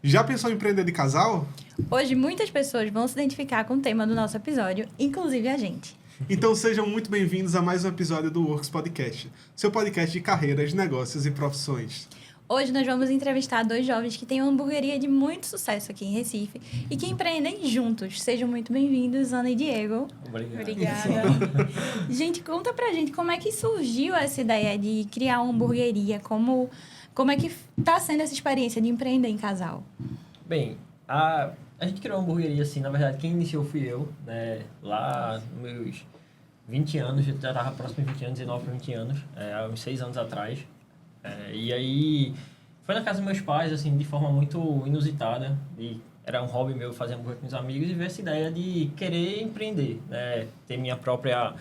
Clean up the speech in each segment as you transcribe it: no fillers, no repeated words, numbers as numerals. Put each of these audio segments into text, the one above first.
Já pensou em empreender de casal? Hoje, muitas pessoas vão se identificar com o tema do nosso episódio, inclusive a gente. Então sejam muito bem-vindos a mais um episódio do Works Podcast, seu podcast de carreiras, negócios e profissões. Hoje nós vamos entrevistar dois jovens que têm uma hamburgueria de muito sucesso aqui em Recife e que empreendem juntos. Sejam muito bem-vindos, Ana e Diego. Obrigado. Obrigada. Gente, conta pra gente como é que surgiu essa ideia de criar uma hamburgueria, como é que tá sendo essa experiência de empreender em casal? Bem, a gente criou uma hamburgueria assim, na verdade, quem iniciou fui eu, né? Lá nos meus 20 anos, já estava próximo de 20 anos, 19 para 20 anos, há uns 6 anos atrás. E aí, foi na casa dos meus pais, assim, de forma muito inusitada. E era um hobby meu fazer hambúrguer com os amigos e ver essa ideia de querer empreender, né? Ter minha própria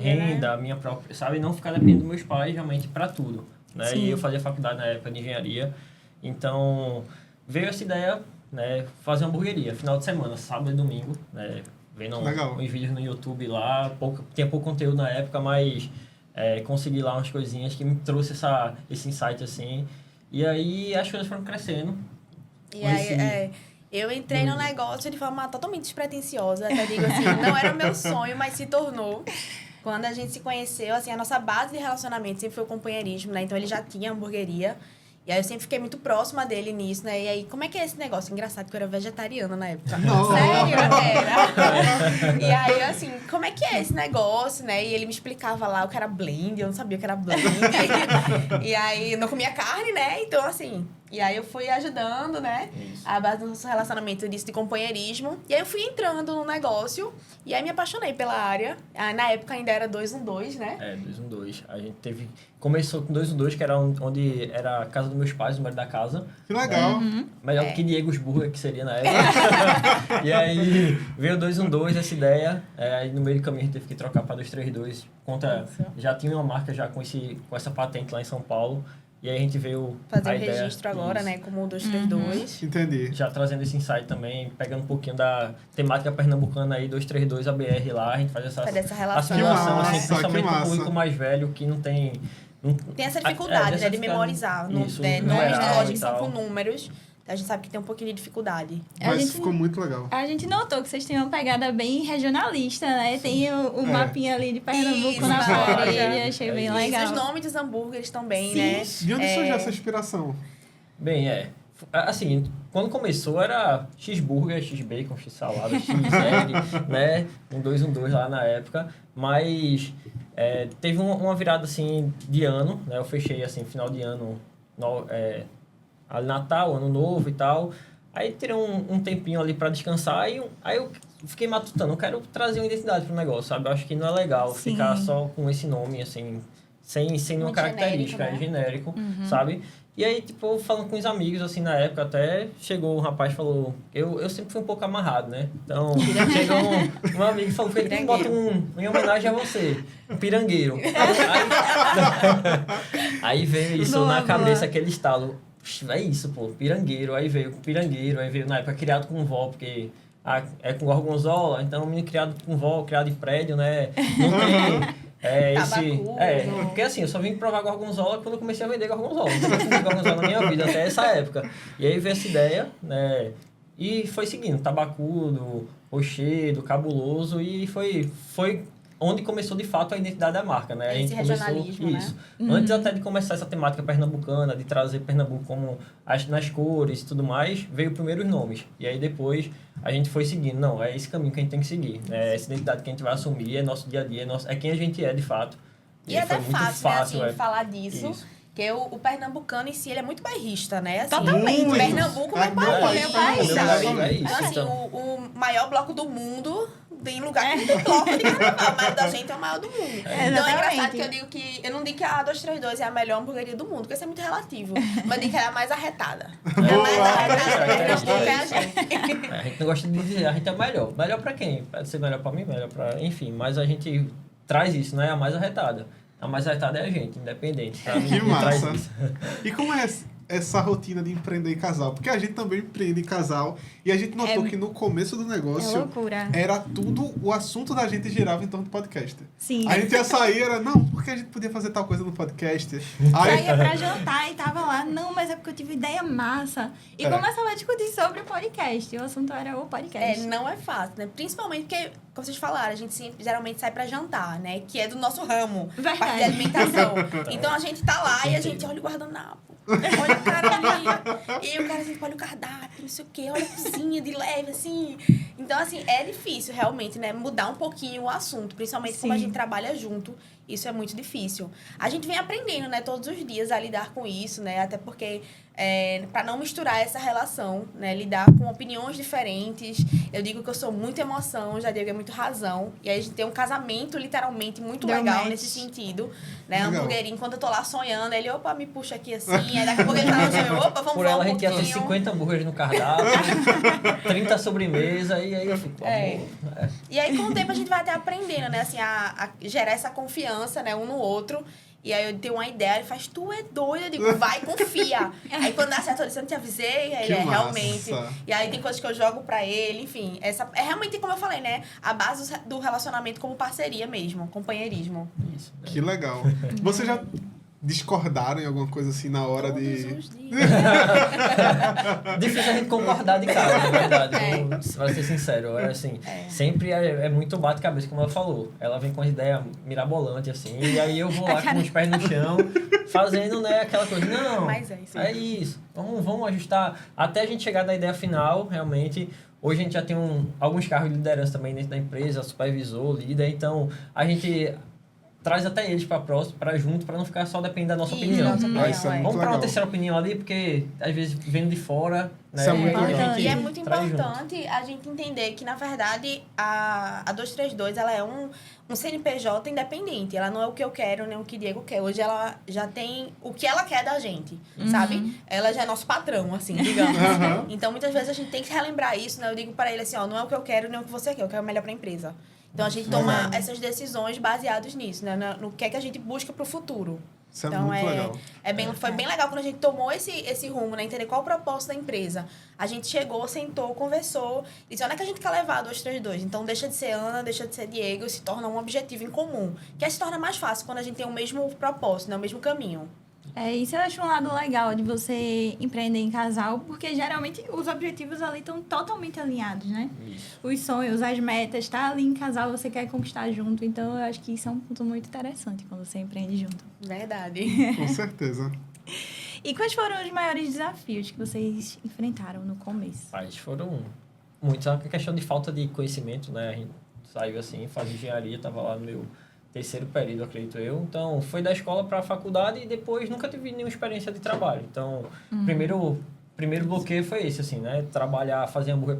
renda, minha própria, sabe? Não ficar dependendo dos meus pais realmente para tudo, né? Sim. E eu fazia faculdade na época de engenharia, então veio essa ideia, né? Fazer uma hamburgueria, final de semana, sábado e domingo, né? Vendo uns vídeos no YouTube lá, tinha pouco conteúdo na época, mas consegui lá umas coisinhas que me trouxe esse insight assim, e aí as coisas foram crescendo. E aí, eu entrei no negócio de forma totalmente despretensiosa, até digo assim, não era o meu sonho, mas se tornou. Quando a gente se conheceu, assim, a nossa base de relacionamento sempre foi o companheirismo, né? Então, ele já tinha hamburgueria. E aí, eu sempre fiquei muito próxima dele nisso, né? E aí, como é que é esse negócio? Engraçado que eu era vegetariana na época. Não. Sério, era. E aí, assim, como é que é esse negócio, né? E ele me explicava lá o que era blend, eu não sabia o que era blend. E aí, eu não comia carne, né? Então, assim... E aí eu fui ajudando, né? Isso. A base do nosso relacionamento disso de companheirismo. E aí eu fui entrando no negócio. E aí me apaixonei pela área. Na época ainda era 212, né? 212. A gente começou com 212, que era onde era a casa dos meus pais, o número da casa. Que legal. Melhor do que Diego's Burger, que seria na época. E aí veio 212, essa ideia. Aí no meio do caminho a gente teve que trocar para 232. Já tinha uma marca já com essa patente lá em São Paulo. E aí a gente veio... Fazer o registro agora, né? Como o 232. Entendi. Já trazendo esse insight também, pegando um pouquinho da temática pernambucana aí, 232 ABR lá, a gente faz essa relação. assimilação, Que assim, massa, principalmente que com o massa. público mais velho, que não tem... Tem essa dificuldade, né? De memorizar. Isso, Nomes de numeral loja que e são tal. com números. A gente sabe que tem um pouquinho de dificuldade. Mas ficou muito legal. A gente notou que vocês têm uma pegada bem regionalista, né? Tem o mapinha ali de Pernambuco Isso, na na parede, loja. achei bem E legal. os nomes dos hambúrgueres também, Sim. né? De onde surgiu essa inspiração? Bem, assim, quando começou era X-Burger, X-Bacon, X-Salada, X-Egg, né? 212 lá na época, mas teve uma virada, assim, de ano, né? Eu fechei, assim, final de ano, ali Natal, Ano Novo e tal. Aí tirei um tempinho ali pra descansar aí eu fiquei matutando, eu quero trazer uma identidade pro negócio, sabe? Eu acho que não é legal Sim. ficar só com esse nome, assim, sem nenhuma Muito característica, genérico, né? genérico, sabe? E aí, tipo, falando com os amigos, assim, na época até, chegou um rapaz e falou... Eu sempre fui um pouco amarrado, né? Então, chegou um amigo e falou, por que tu não bota em homenagem a você? Um pirangueiro. Aí veio isso Boa, na boa. cabeça, aquele estalo. É isso, pô, pirangueiro. Aí veio na época criado com vó, porque é com gorgonzola, então, menino criado com vó, criado em prédio, né? Não tem... porque assim, eu só vim provar gorgonzola quando eu comecei a vender gorgonzola. Eu nunca comi gorgonzola na minha vida, até essa época. E aí veio essa ideia, né? E foi seguindo, tabacudo, rochedo, cabuloso, e foi onde começou de fato a identidade da marca, né? Esse regionalismo, isso. né? Antes até de começar essa temática pernambucana, de trazer Pernambuco como nas cores e tudo mais, veio primeiro os nomes. E aí depois a gente foi seguindo. Não, é esse caminho que a gente tem que seguir. Né? Essa identidade que a gente vai assumir, é nosso dia a dia, é quem a gente é de fato. E é até foi muito fácil, né, assim, falar disso. Isso. Porque o pernambucano em si, ele é muito bairrista, né? Assim, Totalmente. Pernambuco é meu país. meu país, sabe? Então, assim, o maior bloco do mundo, tem lugar que não tem bloco de carnaval, mas da gente é o maior do mundo. Então é engraçado que eu digo que... Eu não digo que a 232 é a melhor hamburgueria do mundo, porque isso é muito relativo. Mas eu digo que ela é a mais arretada. É a mais arretada, Pernambuco é a gente. A gente não gosta de dizer, a gente é o melhor. Melhor pra quem? Pode ser melhor pra mim, melhor pra... Enfim, mas a gente traz isso, né? A mais arretada. A mais arretada é a gente, independente. Pra mim, Que traz massa. isso. E como é essa rotina de empreender em casal? Porque a gente também empreende em casal e a gente notou que no começo do É negócio loucura. era tudo, o assunto da gente girava em torno do podcast. Sim. A gente ia sair, era, não, porque a gente podia fazer tal coisa no podcast. Aí, Saía pra jantar e tava lá, não, mas é porque eu tive ideia massa. E começava a discutir sobre o podcast. O assunto era o podcast. Não é fácil, né? Principalmente porque, como vocês falaram, a gente geralmente sai pra jantar, né? Que é do nosso ramo, Verdade. parte de alimentação. Então a gente tá lá e a gente olha o guardanapo, olha o cara ali, e o cara assim, olha o cardápio, não sei o quê, olha a cozinha de leve, assim. Então, assim, é difícil realmente, né? Mudar um pouquinho o assunto, principalmente como a Sim. gente trabalha junto. Isso é muito difícil. A gente vem aprendendo, né, todos os dias a lidar com isso, né? Até porque, para não misturar essa relação, né? Lidar com opiniões diferentes. Eu digo que eu sou muito emoção, já Diego é muito razão. E aí a gente tem um casamento, literalmente, muito Deu legal match. nesse sentido. Né? Legal. Hamburguerinho, quando eu tô lá sonhando, ele, opa, me puxa aqui assim. Aí daqui a pouco ele tá no sonho, opa, vamos Por voar ela, a um gente ia ter pouquinho. 50 hambúrgueres no cardápio, 30 sobremesa, e aí eu fico, amor. E aí, com o tempo, a gente vai até aprendendo, né? Assim, a gerar essa confiança, né? Um no outro. E aí, eu tenho uma ideia, ele faz, tu é doido? Eu digo, vai, confia. Aí, quando dá certo, eu disse, eu não te avisei. Aí, Que ele, massa. realmente. E aí, tem coisas que eu jogo pra ele, enfim. É realmente, como eu falei, né? A base do relacionamento como parceria mesmo, companheirismo. Isso. que legal. Vocês já discordaram em alguma coisa assim na hora Todos de... os dias. Difícil a gente concordar de cara, na verdade. É. Pra ser sincero. É assim, sempre é muito bate-cabeça, como ela falou. Ela vem com as ideias mirabolantes, assim, e aí eu vou lá com os pés no chão, fazendo, né, aquela coisa. Não, Mas é isso. é isso. Vamos ajustar. Até a gente chegar na ideia final, realmente. Hoje a gente já tem alguns cargos de liderança também dentro da empresa, supervisor, líder, então a gente traz até eles para junto, para não ficar só dependendo da nossa Isso, opinião. nossa opinião, Isso é muito Vamos para uma legal. terceira opinião ali, porque às vezes vendo de fora, né? Isso é muito a legal. gente E é muito traz junto. importante a gente entender que, na verdade, a 232 ela é um CNPJ independente. Ela não é o que eu quero, nem o que Diego quer. Hoje ela já tem o que ela quer da gente, sabe? Ela já é nosso patrão, assim, digamos. Uhum. Então, muitas vezes a gente tem que relembrar isso, né? Eu digo para ele assim, ó, não é o que eu quero, nem o que você quer. Eu quero o melhor para a empresa. Então, a gente toma essas decisões baseadas nisso, né? No que é que a gente busca para o futuro. Isso é Então, muito legal. foi bem legal quando a gente tomou esse rumo, né? Entender qual o propósito da empresa. A gente chegou, sentou, conversou, disse, onde é que a gente quer levar a 232? Então, deixa de ser Ana, deixa de ser Diego, e se torna um objetivo em comum. Que aí se torna mais fácil quando a gente tem o mesmo propósito, né? O mesmo caminho. Isso eu acho um lado legal de você empreender em casal, porque geralmente os objetivos ali estão totalmente alinhados, né? Isso. Os sonhos, as metas, tá ali em casal, você quer conquistar junto. Então, eu acho que isso é um ponto muito interessante quando você empreende junto. Verdade. Com certeza. E quais foram os maiores desafios que vocês enfrentaram no começo? Mas foram muitos. A questão de falta de conhecimento, né? A gente saiu assim, fazia engenharia, estava lá no meu terceiro período, acredito eu. Então, foi da escola para a faculdade e depois nunca tive nenhuma experiência de trabalho. Então, primeiro bloqueio foi esse, assim, né? Trabalhar, fazer hambúrguer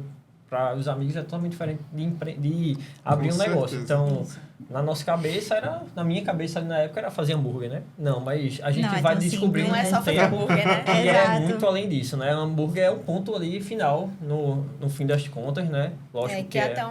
para os amigos é totalmente diferente de abrir Com um negócio. certeza. Então, na nossa cabeça, na minha cabeça ali na época, era fazer hambúrguer, né? Não, mas a gente Não, vai então, sim, descobrindo Não é com só o fazer tempo hambúrguer, né? que é Exato. muito além disso, né? O hambúrguer é o ponto ali final, no fim das contas, né? Lógico Que é até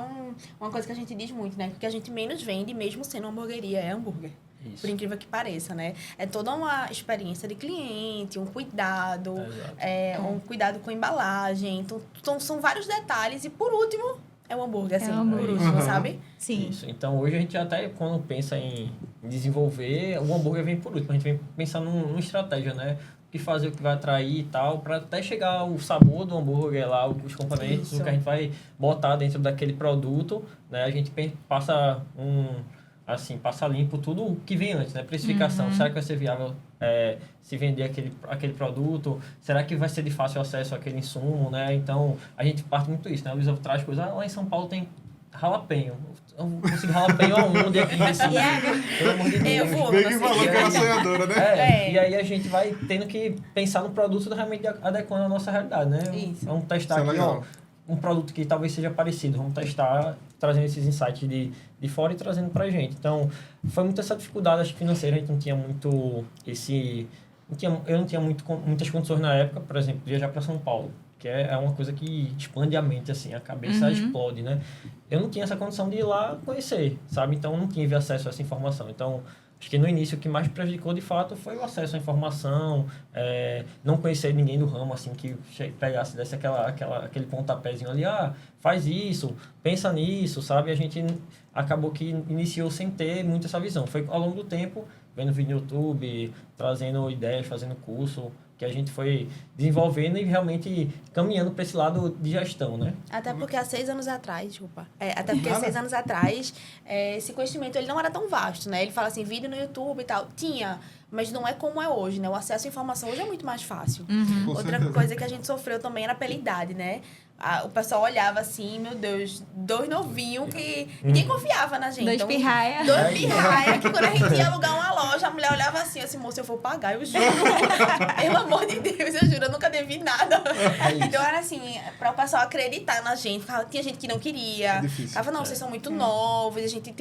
uma coisa que a gente diz muito, né? Que o que a gente menos vende, mesmo sendo uma hamburgueria, é hambúrguer. Isso. Por incrível que pareça, né? É toda uma experiência de cliente, um cuidado, Exato. um cuidado com a embalagem. Então, são vários detalhes. E, por último, é o hambúrguer, assim. É o hambúrguer. Por último, Uhum. sabe? Sim. Isso. Então, hoje a gente até, quando pensa em desenvolver, o hambúrguer vem por último. A gente vem pensando numa estratégia, né? O que fazer, o que vai atrair e tal, para até chegar o sabor do hambúrguer lá, os componentes, Isso. o que a gente vai botar dentro daquele produto, né? A gente passa passa limpo tudo o que vem antes, né? Precificação. Será que vai ser viável se vender aquele produto? Será que vai ser de fácil acesso àquele insumo, né? Então, a gente parte muito isso, né? A Luísa traz coisas, lá em São Paulo tem jalapeño. Eu não consigo jalapeño aonde aqui em Recife? Pelo amor de Deus. Eu vou. Bem que falou que era sonhadora, né? E aí a gente vai tendo que pensar no produto realmente adequando à nossa realidade, né? Isso. Vamos testar Isso é aqui, legal. um produto que talvez seja parecido. Vamos testar, trazendo esses insights de fora e trazendo pra gente. Então, foi muito essa dificuldade, acho que financeira, a gente não tinha muito eu não tinha muitas condições na época, por exemplo, viajar para São Paulo, que é uma coisa que expande a mente, assim, a cabeça explode, né? Eu não tinha essa condição de ir lá conhecer, sabe? Então, eu não tive acesso a essa informação. Então, Acho que no início o que mais prejudicou de fato foi o acesso à informação, não conhecer ninguém do ramo, assim, que pegasse, desse aquele pontapézinho ali, faz isso, pensa nisso, sabe? A gente acabou que iniciou sem ter muito essa visão. Foi ao longo do tempo, vendo vídeo no YouTube, trazendo ideias, fazendo curso, que a gente foi desenvolvendo e realmente caminhando para esse lado de gestão, né? Até porque há 6 anos atrás, desculpa. Até porque há 6 anos atrás, esse conhecimento ele não era tão vasto, né? Ele fala assim, vídeo no YouTube e tal. Tinha, mas não é como é hoje, né? O acesso à informação hoje é muito mais fácil. Com Outra certeza. coisa que a gente sofreu também era pela idade, né? O pessoal olhava assim, meu Deus, 2 novinhos que ninguém confiava na gente. 2 Então, pirraia. 2 pirraia, que quando a gente ia alugar uma loja, a mulher olhava assim, moça, eu vou pagar, eu juro. Pelo amor de Deus, eu juro, eu nunca devi nada. Então era assim, para o pessoal acreditar na gente. Tinha gente que não queria. É difícil. Falava, não, vocês são muito novos. A gente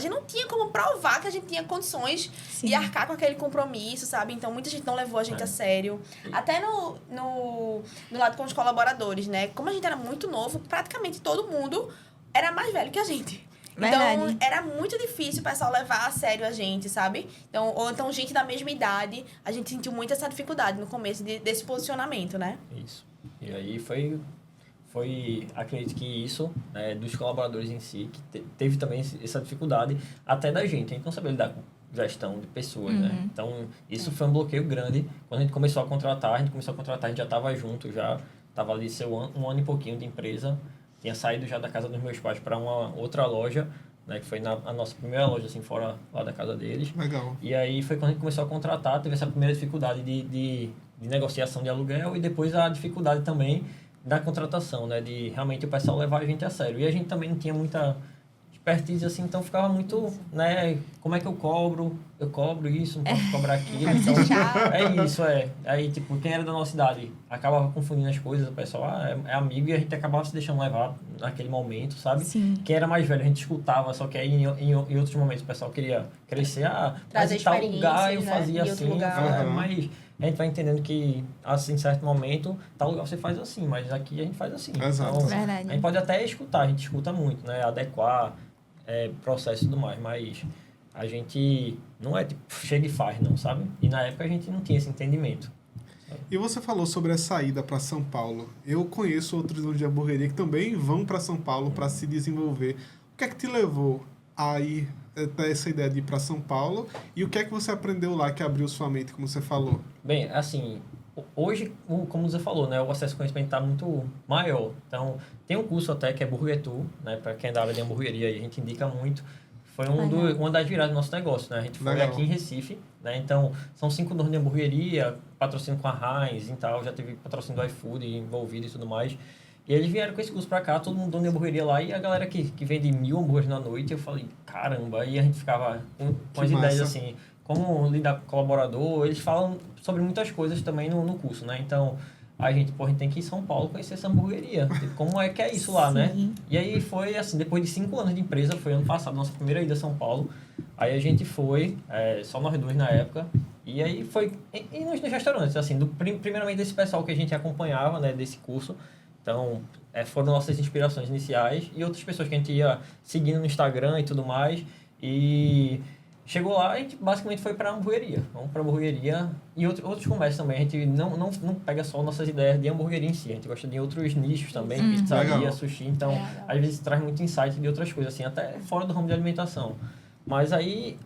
não tinha como provar que a gente tinha condições de arcar com aquele compromisso, sabe? Então muita gente não levou a gente a sério. Até no lado com os colaboradores, né? Como a gente era muito novo, praticamente todo mundo era mais velho que a gente. Verdade. Então, era muito difícil o pessoal levar a sério a gente, sabe? Então, ou então, gente da mesma idade, a gente sentiu muito essa dificuldade no começo desse posicionamento, né? Isso. E aí acredito que isso, né, dos colaboradores em si, que teve também essa dificuldade, até da gente. A gente não sabia lidar com gestão de pessoas, né? Então, isso foi um bloqueio grande. Quando a gente começou a contratar, a gente já estava junto, já estava ali um ano e pouquinho de empresa. Tinha saído já da casa dos meus pais para uma outra loja, né, que foi a nossa primeira loja, assim, fora lá da casa deles. Legal. E aí foi quando a gente começou a contratar, teve essa primeira dificuldade de negociação de aluguel e depois a dificuldade também da contratação, né, de realmente o pessoal levar a gente a sério. E a gente também não tinha muita expertise, assim, então ficava muito, né, como é que eu cobro isso, não posso cobrar aquilo. Então, é isso, Aí, tipo, quem era da nossa idade acabava confundindo as coisas, o pessoal, é amigo, e a gente acabava se deixando levar naquele momento, sabe? Sim. Quem era mais velho, a gente escutava, só que aí em outros momentos o pessoal queria crescer, mas em tal lugar eu fazia em outro assim, lugar. mas a gente vai entendendo que, assim, em certo momento, tal lugar você faz assim, mas aqui a gente faz assim. Exato. Então, Verdade. a gente pode até escutar, a gente escuta muito, né? Adequar processo e tudo mais, mas a gente não é tipo, chega e faz, não, sabe? E na época a gente não tinha esse entendimento. E você falou sobre a saída para São Paulo. Eu conheço outros donos de hamburgueria que também vão para São Paulo para se desenvolver. O que é que te levou a ir até essa ideia de ir para São Paulo? E o que é que você aprendeu lá que abriu sua mente, como você falou? Bem, assim, hoje, como você falou, né, o acesso ao conhecimento está muito maior. Então, tem um curso até que é Burger Tour, né, para quem é da área de hamburgueria, e a gente indica muito. Foi uma das viradas do nosso negócio, né? A gente foi Legal. aqui em Recife, né? Então, são 5 donos de hamburgueria, patrocínio com a Heinz e tal, já teve patrocínio do iFood envolvido e tudo mais. E eles vieram com esse curso pra cá, todo mundo dono de hamburgueria lá, e a galera que vende 1000 hambúrgueres na noite, eu falei, caramba, e a gente ficava com as ideias assim, como lidar com colaborador, eles falam sobre muitas coisas também no curso, né? Então, a gente tem que ir em São Paulo conhecer essa hamburgueria. Como é que é isso lá, né? E aí foi assim, depois de 5 anos de empresa, foi ano passado, nossa primeira ida a São Paulo. Aí a gente foi, só nós dois na época, e aí foi e nos restaurantes, assim, primeiramente desse pessoal que a gente acompanhava, né, desse curso. Então, foram nossas inspirações iniciais e outras pessoas que a gente ia seguindo no Instagram e tudo mais. E chegou lá e a gente basicamente foi para a hamburgueria. Vamos para a hamburgueria e outros comércios também. A gente não pega só nossas ideias de hamburgueria em si. A gente gosta de outros nichos também, pizzaria, Legal. sushi. Então, às vezes traz muito insight de outras coisas, assim, até fora do ramo de alimentação. Mas aí,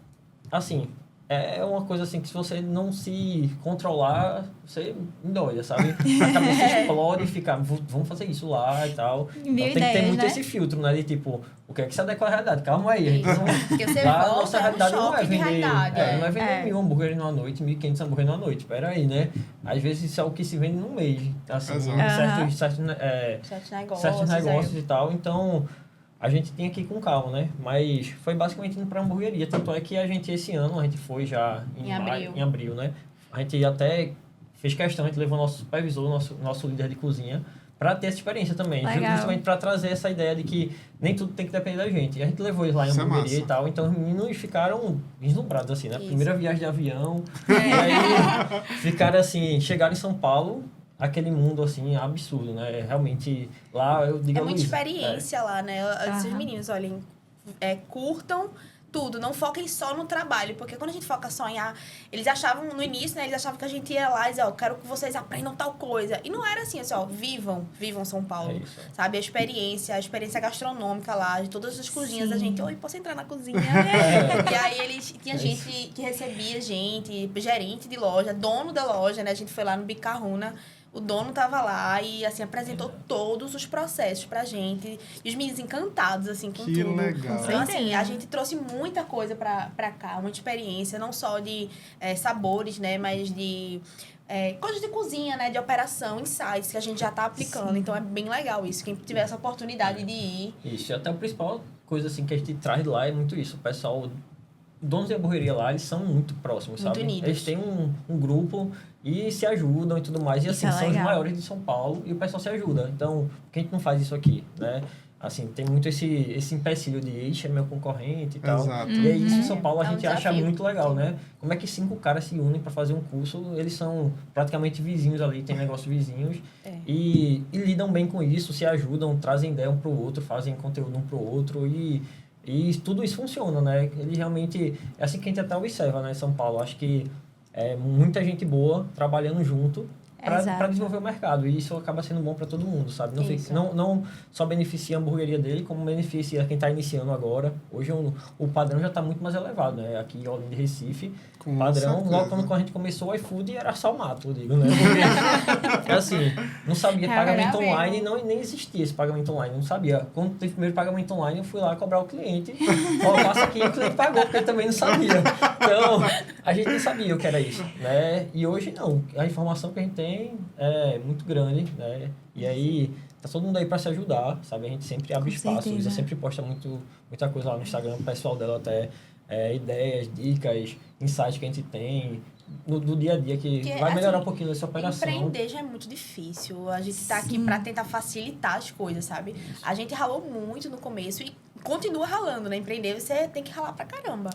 assim, é uma coisa assim que se você não se controlar, você endoida, sabe? A cabeça explode e fica, vamos fazer isso lá e tal. Então, tem que ter muito esse filtro, né? De tipo, o que é que se adequa à realidade? Calma aí, a gente não... Porque você Lá, a volta, nossa é um realidade não é choque de vender, realidade. não é vender 1000 hambúrgueres numa noite, 1500 hambúrgueres numa noite. Pera aí, né? Às vezes isso é o que se vende num mês. Assim, Exato. certos negócios e tal. Então, a gente tinha que ir com calma, né? Mas foi basicamente indo pra hamburgueria. Tanto é que a gente, esse ano, a gente foi já em abril, né? A gente até fez questão, a gente levou nosso supervisor, nosso líder de cozinha, para ter essa experiência também. Legal. Justamente para trazer essa ideia de que nem tudo tem que depender da gente. E a gente levou eles lá em Isso é hamburgueria massa. e tal. Então, os meninos ficaram deslumbrados, assim, né? Isso. Primeira viagem de avião. E aí, ficaram assim, chegaram em São Paulo, aquele mundo, assim, absurdo, né? Realmente, lá, eu digo É a muita Luísa, experiência lá, né? Eu disse aos meninos, olhem, curtam, tudo, não foquem só no trabalho, porque quando a gente foca só em eles achavam no início, né, eles achavam que a gente ia lá e dizia, ó, quero que vocês aprendam tal coisa. E não era assim, ó, vivam São Paulo, sabe? A experiência gastronômica lá, de todas as cozinhas da gente. Oi, posso entrar na cozinha? E aí tinha gente que recebia gente, gerente de loja, dono da loja, né? A gente foi lá no Bicarruna. O dono tava lá e, assim, apresentou todos os processos pra gente. E os meninos encantados, assim, com que tudo. legal. Então, assim, a gente trouxe muita coisa pra cá. Muita experiência, não só de sabores, né? Mas de coisas de cozinha, né? De operação, insights que a gente já tá aplicando. Sim. Então, é bem legal isso. Quem tiver essa oportunidade de ir... Isso, e até a principal coisa, assim, que a gente traz de lá é muito isso. O pessoal... Donos de hamburgueria lá, eles são muito próximos, muito sabe? Unidos. Eles têm um grupo e se ajudam e tudo mais. E assim, são os maiores de São Paulo e o pessoal se ajuda. Então, por que a gente não faz isso aqui, né? Assim, tem muito esse empecilho de, ixi, é meu concorrente e tal. Exato. E é isso em São Paulo a gente acha desafio. muito legal, né? Como é que 5 caras se unem para fazer um curso? Eles são praticamente vizinhos ali, tem negócios vizinhos. E lidam bem com isso, se ajudam, trazem ideia um pro outro, fazem conteúdo um pro outro e tudo isso funciona, né? Ele realmente... É assim que a gente até observa, né, em São Paulo. Acho que é muita gente boa trabalhando junto para desenvolver o mercado. E isso acaba sendo bom para todo mundo, sabe? Não só beneficia a hamburgueria dele, como beneficia quem está iniciando agora. Hoje o padrão já está muito mais elevado, né? Aqui em Olinda e Recife, Com padrão, certeza. logo quando a gente começou o iFood era só mato, eu digo, né? Porque, assim, não sabia pagamento online, nem existia esse pagamento online, não sabia. Quando teve o primeiro pagamento online, eu fui lá cobrar o cliente, ó, passa aqui, o cliente pagou, porque ele também não sabia. Então, a gente não sabia o que era isso, né? E hoje não, a informação que a gente tem é muito grande, né? E aí, tá todo mundo aí para se ajudar, sabe? A gente sempre abre espaço, Luísa sempre posta muita coisa lá no Instagram, o pessoal dela até... ideias, dicas, insights que a gente tem do dia a dia que vai melhorar um pouquinho dessa operação. Empreender já é muito difícil. A gente tá aqui para tentar facilitar as coisas, sabe? Isso. A gente ralou muito no começo e continua ralando, né? Empreender, você tem que ralar pra caramba.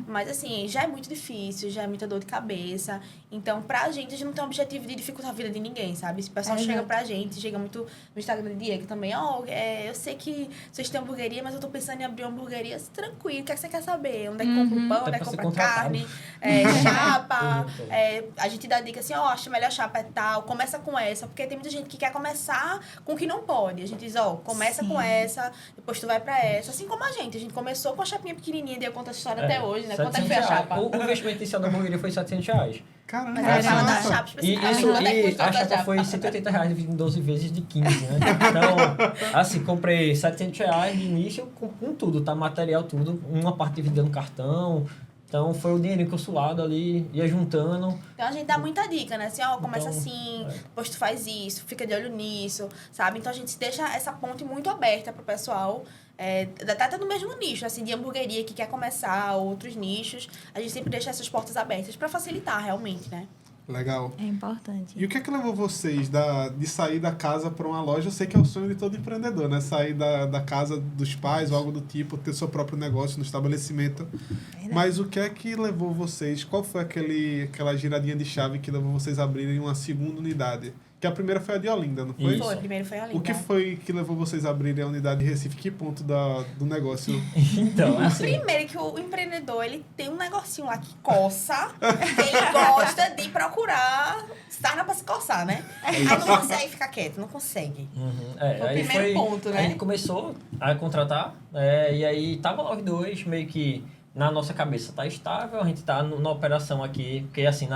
Mas, assim, já é muito difícil, já é muita dor de cabeça. Então, pra gente, a gente não tem o objetivo de dificultar a vida de ninguém, sabe? Se o pessoal chega pra gente, chega muito no Instagram de Diego também, eu sei que vocês têm hamburgueria, mas eu tô pensando em abrir uma hamburgueria tranquilo. O que é que você quer saber? Onde é que compra o pão? Onde é que compra carne? Chapa. A gente dá dica assim, acho melhor chapa é tal, começa com essa, porque tem muita gente que quer começar com o que não pode. A gente diz, começa com essa, depois tu vai pra essa. Assim como a gente começou com a chapinha pequenininha, deu conta a história até hoje, né? Quanto é que foi a chapa? O investimento inicial da hamburgueria foi R$700. Caramba, mas ela da chapa e a chapa foi R$180 dividido em 12 vezes de 15, né? Então, assim, comprei R$700 de início com tudo, tá? Material, tudo. Uma parte dividida no cartão. Então, foi o dinheirinho que eu suado ali, ia juntando. Então, a gente dá muita dica, né? Assim, começa assim, depois tu faz isso, fica de olho nisso, sabe? Então, a gente deixa essa ponte muito aberta pro pessoal. Até no mesmo nicho, assim, de hamburgueria que quer começar, outros nichos. A gente sempre deixa essas portas abertas para facilitar, realmente, né? Legal. É importante. E o que é que levou vocês de sair da casa para uma loja? Eu sei que é o sonho de todo empreendedor, né? Sair da casa dos pais ou algo do tipo, ter seu próprio negócio no estabelecimento. Verdade. Mas o que é que levou vocês? Qual foi aquela giradinha de chave que levou vocês a abrirem uma segunda unidade? Que a primeira foi a de Olinda, não foi? Foi, a primeira foi a Olinda. O que foi que levou vocês a abrirem a unidade de Recife? Que ponto do negócio? Então, assim... Primeiro que o empreendedor, ele tem um negocinho lá que coça, ele gosta de procurar sarna pra se coçar, né? Aí não consegue ficar quieto, não consegue. Foi o primeiro ponto, né? A gente começou a contratar, e aí tava lá os dois, meio que na nossa cabeça tá estável, a gente tá na operação aqui, porque assim,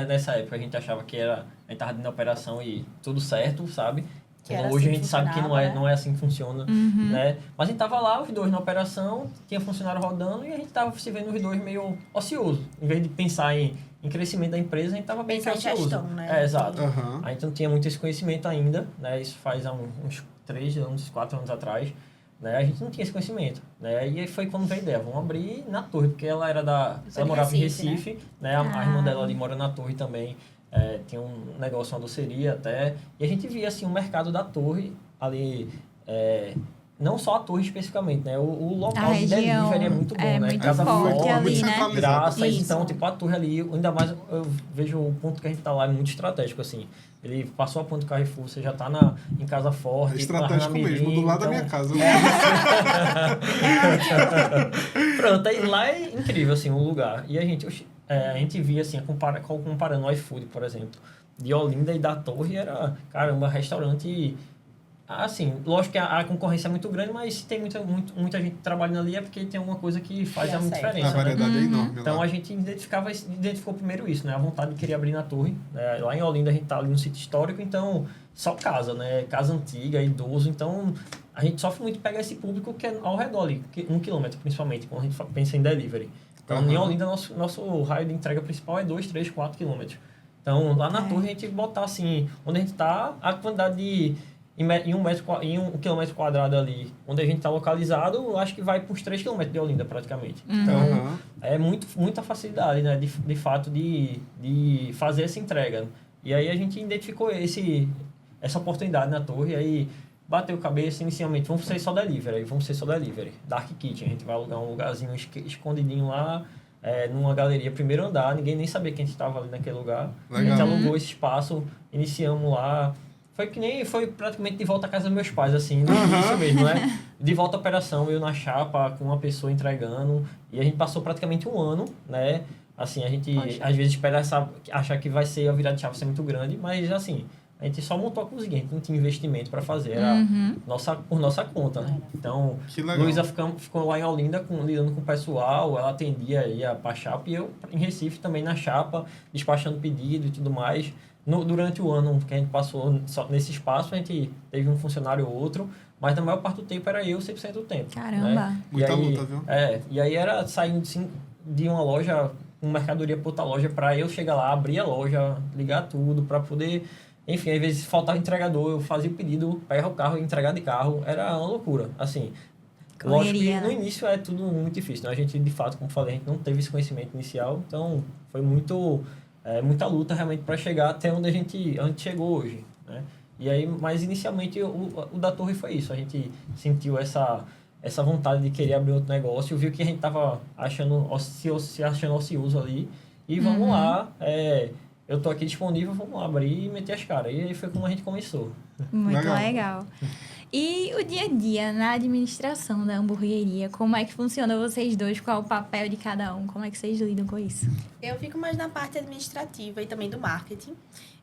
nessa época a gente achava que a gente tava na operação e tudo certo, sabe? Hoje a gente sabe que não é assim que funciona, né? Mas a gente tava lá, os dois na operação, tinha funcionário rodando e a gente tava se vendo os dois meio ocioso. Em vez de pensar em crescimento da empresa, a gente tava bem ocioso. Gestão, né? Exato. A gente não tinha muito esse conhecimento ainda, né? Isso faz uns 3 anos, 4 anos atrás. Né? A gente não tinha esse conhecimento, né? E aí foi quando veio a ideia, vamos abrir na Torre, porque ela era ela morava em Recife, né? A irmã dela ali mora na Torre também, tinha um negócio, uma doceria até, e a gente via assim o mercado da Torre ali não só a torre especificamente, né? O local A de região delivery é muito bom, é né? muito Casa forte Forte, ali, muito né? centralizado. Graças, Isso. então, tipo, a torre ali, ainda mais eu vejo o ponto que a gente tá lá é muito estratégico, assim. Ele passou a ponte do Carrefour, você já tá em Casa Forte, É estratégico Parnamirim, mesmo, do lado da então- minha casa. Pronto, aí lá é incrível, assim, o lugar. E a gente via, assim, comparando o iFood, por exemplo, de Olinda e da Torre, era, caramba, restaurante... Assim, lógico que a concorrência é muito grande, mas se tem muita gente trabalhando ali é porque tem alguma coisa que faz Que muita acerta. A diferença, né? variedade é enorme Então lá. a gente identificou primeiro isso, né? A vontade de querer abrir na torre. Né? Lá em Olinda a gente tá ali no sítio histórico, então só casa, né? Casa antiga, idoso. Então a gente sofre muito pegar esse público que é ao redor ali, 1 quilômetro principalmente, quando a gente pensa em delivery. Então em Olinda nosso raio de entrega principal é 2, 3, 4 quilômetros. Então lá na torre a gente botar assim, onde a gente tá, a quantidade de em 1 quilômetro quadrado ali, onde a gente está localizado, eu acho que vai para uns 3 quilômetros de Olinda, praticamente. Então, é muita facilidade, né, de fato, de fazer essa entrega. E aí a gente identificou essa oportunidade na torre, aí bateu cabeça inicialmente, vamos ser só delivery. Dark Kitchen, a gente vai alugar um lugarzinho escondidinho lá, numa galeria, primeiro andar, ninguém nem sabia que a gente estava ali naquele lugar. Legal. A gente alugou esse espaço, iniciamos lá. Foi praticamente de volta à casa dos meus pais, assim, no início mesmo, né? De volta à operação, eu na chapa, com uma pessoa entregando. E a gente passou praticamente 1 ano, né? Assim, a gente às vezes achar que vai ser a virada de chave ser muito grande, mas assim, a gente só montou a cozinha, a gente não tinha investimento para fazer, era por nossa conta, né? Então, Que legal. Luísa ficou lá em Olinda lidando com o pessoal, ela atendia aí pra chapa, e eu em Recife também na chapa, despachando pedido e tudo mais. Durante o ano que a gente passou só nesse espaço, a gente teve um funcionário ou outro, mas na maior parte do tempo era eu 100% do tempo. Caramba! Né? Muita luta, viu? E aí era saindo de uma loja, uma mercadoria para outra loja, para eu chegar lá, abrir a loja, ligar tudo, para poder... Enfim, às vezes faltava entregador, eu fazia o pedido, pegava o carro e entregar de carro, era uma loucura, assim... Lógico que no início é tudo muito difícil, né? A gente, de fato, como falei, a gente não teve esse conhecimento inicial, então foi muita luta realmente para chegar até onde a gente chegou hoje, né? E aí, mas inicialmente o da Torre foi isso, a gente sentiu essa vontade de querer abrir outro negócio, viu que a gente estava se achando ocioso ali, e vamos lá, eu tô aqui disponível, vamos lá abrir e meter as caras. E aí foi como a gente começou. Muito legal. E o dia a dia na administração da hamburgueria, como é que funciona vocês dois? Qual é o papel de cada um? Como é que vocês lidam com isso? Eu fico mais na parte administrativa e também do marketing.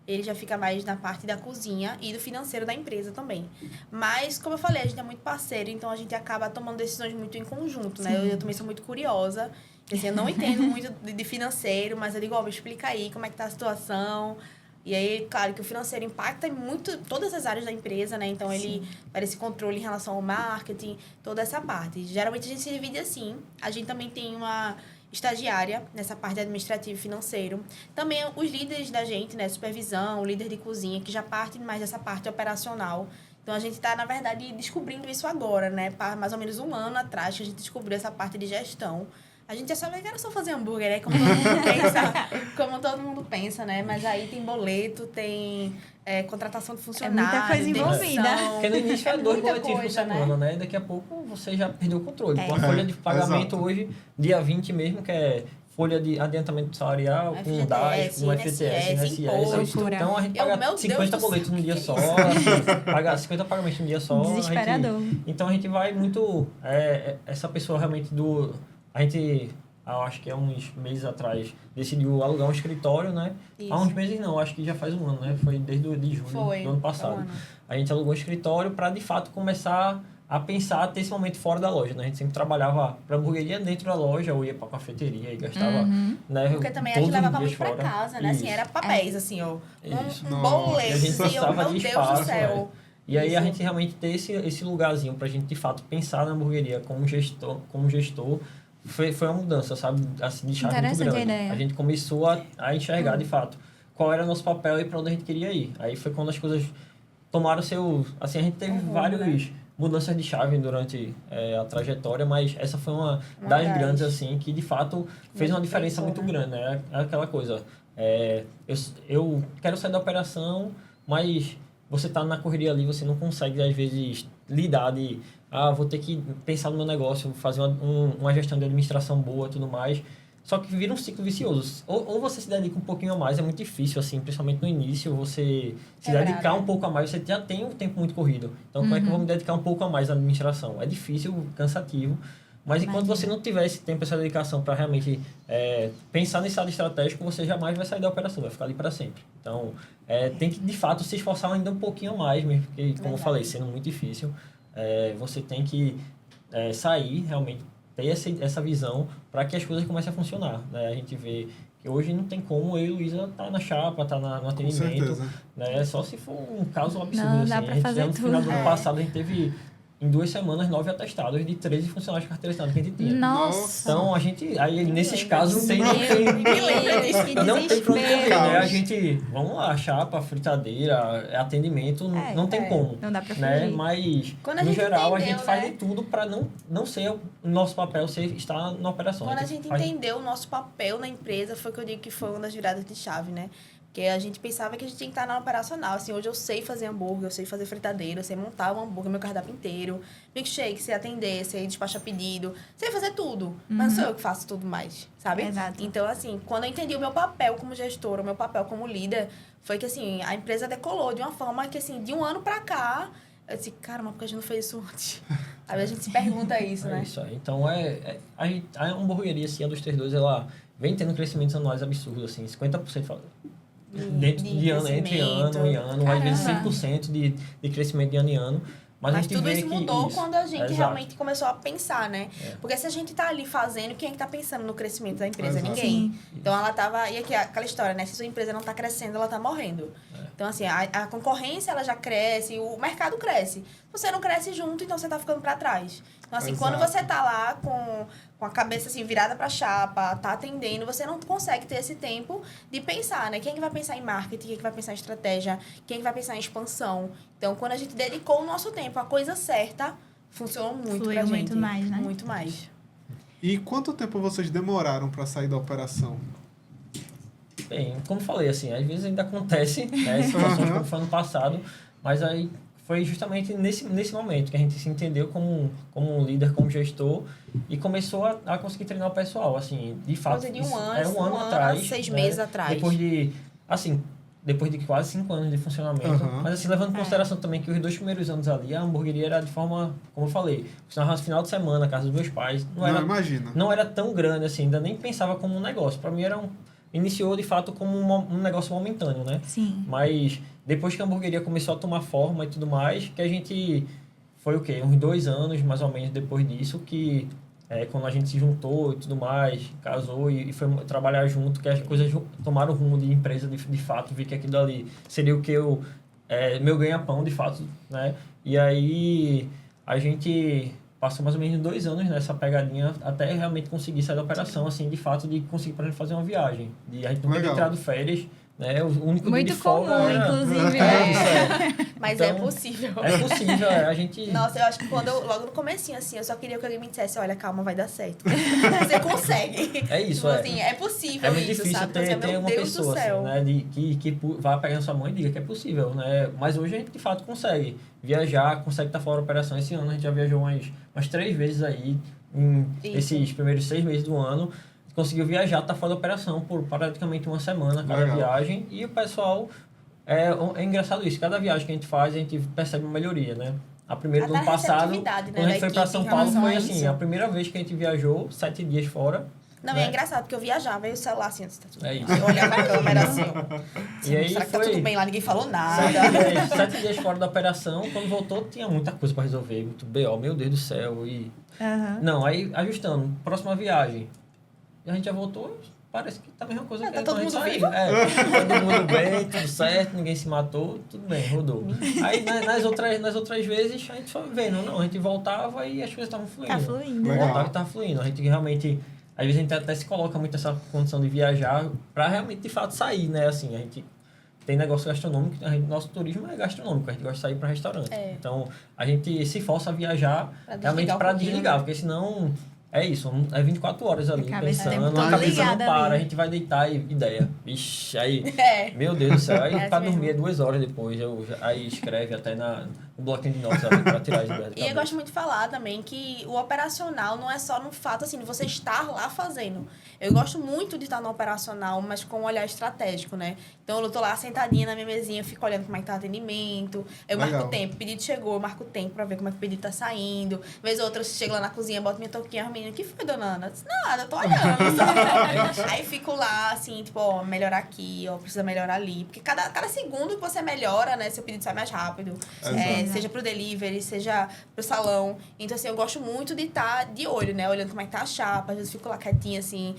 Ele já fica mais na parte da cozinha e do financeiro da empresa também. Mas, como eu falei, a gente é muito parceiro, então a gente acaba tomando decisões muito em conjunto, né? Eu também sou muito curiosa. Assim, eu não entendo muito de financeiro, mas eu digo, me explica aí como é que tá a situação. E aí, claro, que o financeiro impacta em todas as áreas da empresa, né? Então, ele faz esse controle em relação ao marketing, toda essa parte. Geralmente, a gente se divide assim. A gente também tem uma estagiária nessa parte administrativa e financeiro. Também os líderes da gente, né? Supervisão, líder de cozinha, que já partem mais dessa parte operacional. Então, a gente está, na verdade, descobrindo isso agora, né? Mais ou menos 1 ano atrás que a gente descobriu essa parte de gestão. A gente achava que era só fazer hambúrguer, né? Como todo mundo pensa, né? Mas aí tem boleto, tem contratação de funcionário. É muita coisa envolvida. Porque no início é 2 boletins por semana, né? Daqui a pouco você já perdeu o controle. Com a folha de pagamento hoje, dia 20 mesmo, que é folha de adiantamento salarial, com DAS, com FGTS, INSS. Então a gente paga 50 boletos num dia só, paga 50 pagamentos num dia só. Desesperador. Então a gente vai muito... essa pessoa realmente a gente, acho que há uns meses atrás, decidiu alugar um escritório, né? Isso. Há uns meses não, acho que já faz 1 ano, né? Foi desde de julho do ano passado. A gente alugou um escritório para, de fato, começar a pensar, ter esse momento fora da loja, né? A gente sempre trabalhava para hamburgueria dentro da loja, ou ia para cafeteria e gastava, né? Porque também a gente levava muito para casa, né? Assim, era papéis, assim, ó. Um boleto, meu Deus do céu. E aí a gente realmente ter esse lugarzinho para a gente, de fato, pensar na hamburgueria como gestor, foi uma mudança, sabe? Assim, de chave muito grande. Ideia. A gente começou a enxergar, de fato, qual era o nosso papel e para onde a gente queria ir. Aí foi quando as coisas tomaram assim, a gente teve várias mudanças de chave durante a trajetória, mas essa foi uma das grandes, assim, que de fato fez uma diferença muito grande, né? É aquela coisa, eu quero sair da operação, mas você tá na correria ali, você não consegue, às vezes, lidar de, vou ter que pensar no meu negócio, fazer uma gestão de administração boa e tudo mais. Só que vira um ciclo vicioso. Ou você se dedica um pouquinho a mais, é muito difícil, assim, principalmente no início, você se dedicar um pouco a mais, você já tem um tempo muito corrido. Então, como é que eu vou me dedicar um pouco a mais à administração? É difícil, cansativo, mas enquanto você não tiver esse tempo, essa dedicação para realmente pensar nesse lado estratégico, você jamais vai sair da operação, vai ficar ali para sempre. Então, tem que, de fato, se esforçar ainda um pouquinho a mais, mesmo, porque, como eu falei, sendo muito difícil, você tem que sair, realmente, ter essa visão para que as coisas comecem a funcionar, né? A gente vê que hoje não tem como eu e Luísa estar na chapa, estar no atendimento, né? Só se for um caso absurdo. Não, assim. dá pra A gente fazer no tudo. final do ano passado, a gente teve, em 2 semanas, 9 atestados de 13 funcionários de carteira assinada que a gente tinha. Nossa! Então, aí nesses casos, não tem Meu Deus, que não tem pra onde correr, desespero. né? A gente, vamos lá, chapa, fritadeira, atendimento, não tem como. Não dá pra né? fugir. Mas, Quando a no gente geral, a entendeu, gente faz né? de tudo para não ser o nosso papel, estar na operação. Quando a gente faz- entendeu o nosso papel na empresa, foi que eu digo que foi uma das viradas de chave, né? Porque a gente pensava que a gente tinha que estar na operacional. Assim, hoje eu sei fazer hambúrguer, eu sei fazer fritadeira, eu sei montar um hambúrguer, meu cardápio inteiro. Milkshake, sei atender, sei despachar pedido. Sei fazer tudo. Mas não sou eu que faço tudo mais, sabe? Exato. Então, assim, quando eu entendi o meu papel como gestora, o meu papel como líder, foi que, assim, a empresa decolou de uma forma que, assim, de um ano pra cá, eu disse, caramba, por que a gente não fez isso antes? Aí a gente se pergunta isso, né? É isso aí. Então, a hamburgueria, assim, a dos 32, ela vem tendo crescimentos anuais absurdos, assim, 50% dentro de ano, entre ano e ano, às vezes Caramba. 100% de crescimento de ano em ano. Mas a Mas gente tudo vê isso que mudou quando a gente Exato. realmente começou a pensar, né? É. Porque se a gente tá ali fazendo, quem é que tá pensando no crescimento da empresa? Exato. Ninguém. Sim. Então ela tava... E aqui aquela história, né? Se sua empresa não tá crescendo, ela tá morrendo. Então, assim, a concorrência, ela já cresce, o mercado cresce. Você não cresce junto, então você tá ficando pra trás. Então, assim, quando Exato. você tá lá com a cabeça, assim, virada pra chapa, tá atendendo, você não consegue ter esse tempo de pensar, né? Quem é que vai pensar em marketing? Quem é que vai pensar em estratégia? Quem é que vai pensar em expansão? Então, quando a gente dedicou o nosso tempo à coisa certa, funcionou muito Fluiu pra gente. muito mais, né? Muito mais. E quanto tempo vocês demoraram para sair da operação? Bem, como falei, assim, às vezes ainda acontece, né, situações como foi ano passado, mas aí foi justamente nesse momento que a gente se entendeu como um líder, como gestor, e começou a conseguir treinar o pessoal, assim, de fato. Coisa de um isso ano, é um ano um ano, atrás. 6 né, meses atrás. Depois de quase 5 anos de funcionamento, mas assim, levando em consideração também que os 2 primeiros anos ali, a hamburgueria era de forma, como eu falei, funcionava no final de semana, na casa dos meus pais, Imagina. não era tão grande assim, ainda nem pensava como um negócio. Para mim iniciou de fato como um negócio momentâneo, né? Sim. Mas depois que a hamburgueria começou a tomar forma e tudo mais, que a gente foi o quê? Uns 2 anos mais ou menos depois disso que quando a gente se juntou e tudo mais, casou e foi trabalhar junto, que as coisas tomaram rumo de empresa de fato, vi que aquilo ali seria o que meu ganha-pão de fato, né? E aí a gente passou mais ou menos 2 anos nessa pegadinha até realmente conseguir sair da operação, assim, de fato, de conseguir pra gente fazer uma viagem. A gente nunca tinha tirado férias, né? O único dia Muito de folga comum, era... inclusive. Mas Então, é possível. É possível, a gente... Nossa, eu acho que logo no comecinho, assim, eu só queria que alguém me dissesse, olha, calma, vai dar certo. Você consegue. É isso, Tipo assim, é possível É muito isso, difícil sabe? ter Meu uma Deus pessoa do céu. assim, né, que vá pegar sua mãe e diga que é possível, né? Mas hoje a gente de fato consegue viajar, consegue estar fora da operação. Esse ano a gente já viajou umas 3 vezes aí, esses primeiros 6 meses do ano. Conseguiu viajar, tá fora da operação por praticamente uma semana cada Legal. viagem. E o pessoal, é engraçado isso, cada viagem que a gente faz, a gente percebe uma melhoria, né? A primeira do Até ano a passado, receptividade, né, quando a gente da foi para equipe São em Paulo, relação foi a assim, isso. a primeira vez que a gente viajou, 7 dias fora. Não, né? e é engraçado, porque eu viajava e o celular assim, tá tudo É bem. isso. Eu olhava a câmera assim, ó. E aí Será que tá foi- tudo bem lá? Ninguém falou nada. 7 dias fora da operação, quando voltou tinha muita coisa para resolver, muito BO, meu Deus do céu. E... Aham. Não, aí ajustando, próxima viagem. E a gente já voltou, parece que tá a mesma coisa que tá quando todo a gente mundo saiu. vivo? Todo mundo bem, tudo certo, ninguém se matou, tudo bem, rodou. Aí nas outras vezes a gente foi vendo, não, a gente voltava e as coisas estavam fluindo. Tá fluindo. Legal. Voltava e tava fluindo. A gente realmente, às vezes a gente até se coloca muito nessa condição de viajar para realmente de fato sair, né? Assim, a gente tem negócio gastronômico, nosso turismo é gastronômico, a gente gosta de sair para restaurante. É. Então, a gente se força a viajar Pra desligar realmente um para pouquinho. desligar, porque senão é isso, é 24 horas ali A cabeça pensando, o tempo a todo cabeça não ligada para, ali. a gente vai deitar e ideia. Vixe, aí, É. meu Deus do céu, aí É para assim dormir é mesmo. 2 horas depois, aí escreve até o bloquinho de notas ali pra tirar as ideias da E eu cabeça. gosto muito de falar também que o operacional não é só no fato, assim, de você estar lá fazendo. Eu gosto muito de estar no operacional, mas com um olhar estratégico, né? Então, eu tô lá sentadinha na minha mesinha, fico olhando como é que tá o atendimento. Eu marco Legal. o tempo, o pedido chegou, eu marco o tempo pra ver como é que o pedido tá saindo. Vez ou outra, eu chego lá na cozinha, boto minha touquinha, as meninas, o que foi, dona Ana? Eu disse, nada, eu tô olhando, sabe? Aí fico lá, assim, tipo, ó, melhorar aqui, ó, precisa melhorar ali. Porque cada segundo que você melhora, né, seu pedido sai mais rápido. Exato. Seja pro delivery, seja pro salão. Então, assim, eu gosto muito de estar de olho, né? Olhando como é que tá a chapa. Às vezes fico lá quietinha, assim,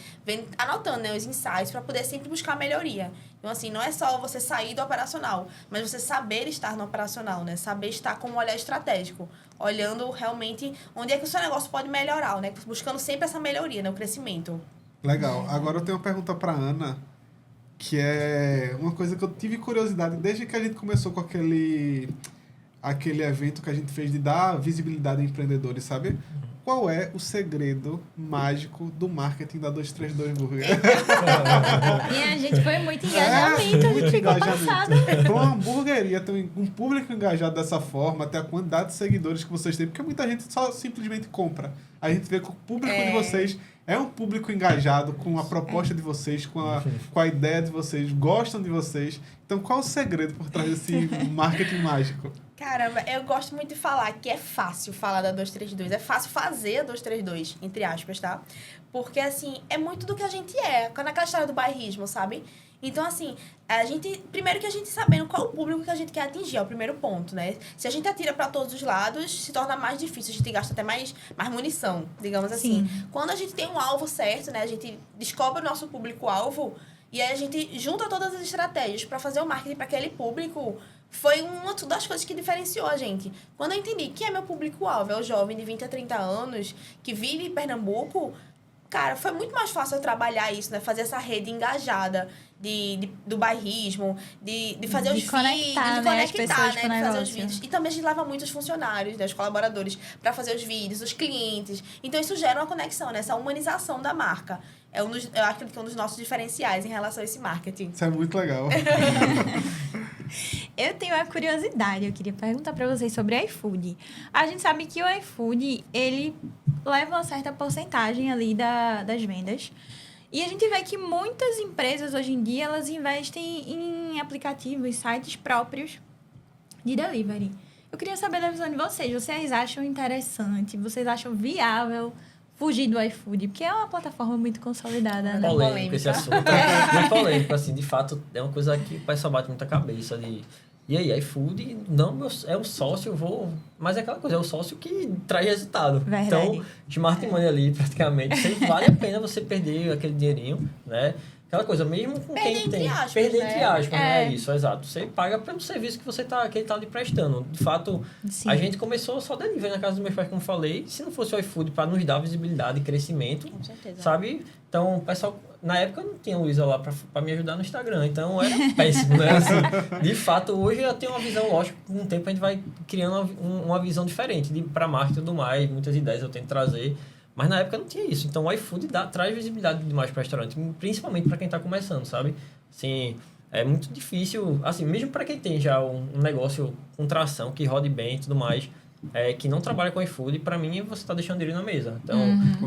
anotando, né, os insights pra poder sempre buscar melhoria. Então, assim, não é só você sair do operacional, mas você saber estar no operacional, né? Saber estar com um olhar estratégico. Olhando realmente onde é que o seu negócio pode melhorar, né? Buscando sempre essa melhoria, né? O crescimento. Legal. Agora eu tenho uma pergunta para Ana, que é uma coisa que eu tive curiosidade desde que a gente começou com aquele evento que a gente fez de dar visibilidade a empreendedores, sabe? Qual é o segredo mágico do marketing da 232 Burger? E a gente foi muito engajamento, a gente ficou passada. Para uma hamburgueria ter um público engajado dessa forma, até a quantidade de seguidores que vocês têm, porque muita gente só simplesmente compra. A gente vê que o público de vocês é um público engajado com a proposta de vocês, com a ideia de vocês, gostam de vocês. Então, qual é o segredo por trás desse marketing mágico? Caramba, eu gosto muito de falar que é fácil falar da 232. É fácil fazer a 232, entre aspas, tá? Porque, assim, é muito do que a gente é. Naquela história do bairrismo, sabe? Então, assim, primeiro que a gente sabendo qual o público que a gente quer atingir, é o primeiro ponto, né? Se a gente atira para todos os lados, se torna mais difícil, a gente gasta até mais munição, digamos assim. Sim. Quando a gente tem um alvo certo, né? A gente descobre o nosso público-alvo e aí a gente junta todas as estratégias para fazer o marketing para aquele público. Foi uma das coisas que diferenciou a gente. Quando eu entendi que é meu público-alvo, é o jovem de 20 a 30 anos que vive em Pernambuco, cara, foi muito mais fácil eu trabalhar isso, né? Fazer essa rede engajada do bairrismo, de fazer De os conectar, vídeos, de né, conectar, as pessoas né? com o De fazer os negócio. vídeos. E também a gente leva muitos funcionários, né? Os colaboradores, para fazer os vídeos, os clientes. Então, isso gera uma conexão, né? Essa humanização da marca. Eu acredito que é um dos nossos diferenciais em relação a esse marketing. Isso é muito legal. Eu tenho uma curiosidade, eu queria perguntar para vocês sobre o iFood. A gente sabe que o iFood, ele leva uma certa porcentagem ali das vendas. E a gente vê que muitas empresas, hoje em dia, elas investem em aplicativos, sites próprios de delivery. Eu queria saber da visão de vocês. Vocês acham interessante? Vocês acham viável fugir do iFood? Porque é uma plataforma muito consolidada, né? Polêmico esse assunto. É muito polêmico, assim, de fato, é uma coisa que o pessoal bate muita cabeça de... E aí, iFood, não, é o sócio, mas é aquela coisa, é o sócio que traz resultado. Verdade. Então, smart money ali, praticamente, sempre vale a pena você perder aquele dinheirinho, né? Aquela coisa, mesmo com Perder quem entre tem... aspas, perder né? entre aspas, né? É. Isso, exato. Você paga pelo serviço que ele tá lhe prestando. De fato, Sim. a gente começou só delivery na casa dos meus pais, como falei. Se não fosse o iFood para nos dar visibilidade e crescimento, Com certeza. sabe? Então, o pessoal... Na época, eu não tinha Luísa lá pra me ajudar no Instagram. Então, era péssimo, né? Assim, de fato, hoje eu tenho uma visão, lógico, com o tempo a gente vai criando uma visão diferente para marketing e tudo mais. Muitas ideias eu tento trazer. Mas na época não tinha isso. Então, o iFood traz visibilidade demais para o restaurante. Principalmente para quem está começando, sabe? Assim, é muito difícil... Assim, mesmo para quem tem já um negócio com tração, que rode bem e tudo mais... que não trabalha com iFood, para mim, você está deixando dinheiro na mesa. Então,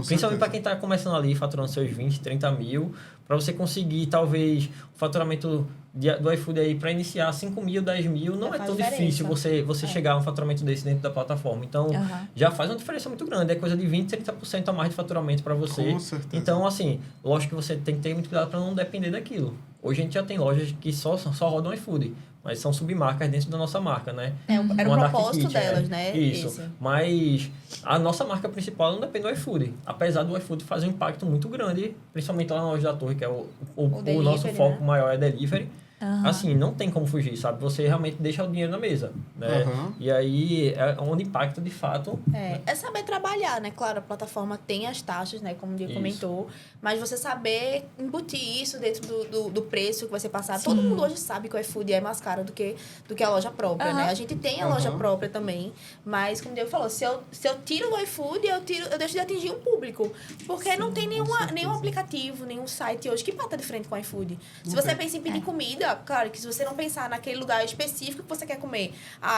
principalmente para quem está começando ali, faturando seus 20, 30 mil, para você conseguir, talvez, o faturamento do iFood aí, para iniciar 5 mil, 10 mil, não Já é faz tão diferença. difícil você chegar a um faturamento desse dentro da plataforma. Então, já faz uma diferença muito grande. É coisa de 20, 30% a mais de faturamento para você. Com certeza. Então, assim, lógico que você tem que ter muito cuidado para não depender daquilo. Hoje a gente já tem lojas que só rodam iFood, mas são submarcas dentro da nossa marca, né? Era o Uma Dark propósito Kitchen, delas, né? Isso. Esse. Mas a nossa marca principal não depende do iFood. Apesar do iFood fazer um impacto muito grande, principalmente lá na loja da Torre, que é o delivery, nosso foco né? maior é delivery. Aham. Assim, não tem como fugir, sabe? Você realmente deixa o dinheiro na mesa, né? Aham. E aí é onde impacta de fato. É saber trabalhar, né? Claro, a plataforma tem as taxas, né? Como o Diego Isso. comentou. Mas você saber embutir isso dentro do preço que vai ser passado. Sim. Todo mundo hoje sabe que o iFood é mais caro do que a loja própria, Aham. né? A gente tem a loja Aham. própria também. Mas, como o Diego falou, se eu tiro do iFood, eu deixo de atingir um público. Porque não tem nenhum aplicativo, nenhum site hoje que bata de frente com o iFood. Se Não você tem. pensa em pedir comida, dia, claro que se você não pensar naquele lugar específico que você quer comer,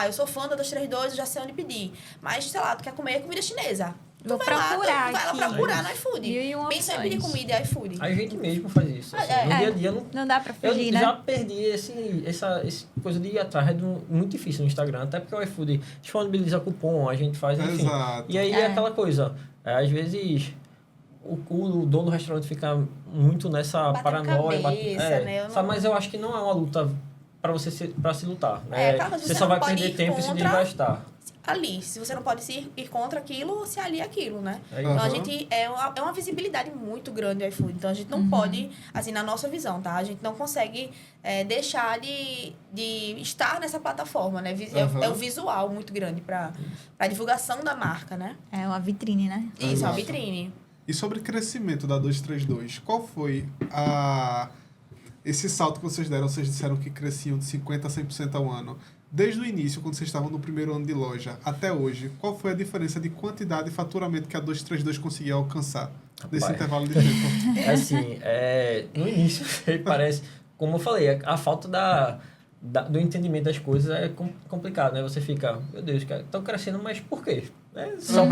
eu sou fã da 232, eu já sei onde pedir, mas, sei lá, tu quer comer comida chinesa. Vou Tu vai procurar lá aqui. procurar no iFood. E uma Pensa em opções. pedir comida iFood. A gente mesmo faz isso. Assim, no dia a dia Não dá pra eu fugir, né? já perdi essa coisa de ir atrás, muito difícil no Instagram, até porque o iFood disponibiliza cupom, a gente faz, enfim. Exato. E aí é aquela coisa, às vezes o dono do restaurante fica muito nessa Batendo paranoia. cabeça, né? Mas eu acho que não é uma luta para se lutar, né? Aquela coisa, Você só vai não pode perder ir tempo e se contra desgastar. ali. Se você não pode ir contra aquilo, se ali aquilo, né? É Então, a Aham. gente... É uma visibilidade muito grande do iFood. Então, a gente não pode, assim, na nossa visão, tá? A gente não consegue deixar de estar nessa plataforma, né? Aham. É um visual muito grande para a divulgação da marca, né? É uma vitrine, né? Isso, é Exato. uma vitrine. E sobre o crescimento da 232, qual foi esse salto que vocês deram? Vocês disseram que cresciam de 50% a 100% ao ano. Desde o início, quando vocês estavam no primeiro ano de loja, até hoje, qual foi a diferença de quantidade e faturamento que a 232 conseguia alcançar nesse Rapaz. intervalo de tempo? Assim, no início, parece... Como eu falei, a falta do entendimento das coisas é complicado, né? Você fica, meu Deus, estão crescendo, mas por quê? Só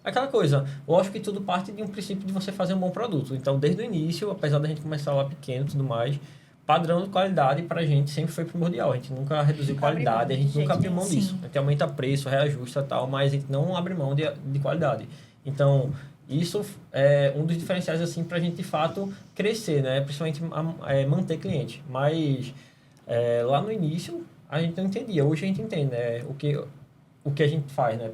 aquela coisa. Lógico que tudo parte de um princípio de você fazer um bom produto. Então, desde o início, apesar da gente começar lá pequeno e tudo mais, padrão de qualidade pra gente sempre foi primordial. A gente nunca reduziu Nunca abre qualidade, mão, a gente de nunca jeito abriu mão nenhum. disso. A gente aumenta preço, reajusta e tal, mas a gente não abre mão de qualidade. Então, isso é um dos diferenciais, assim, pra gente, de fato, crescer, né? Principalmente manter cliente. Mas, lá no início, a gente não entendia. Hoje a gente entende, né? O que a gente faz, né,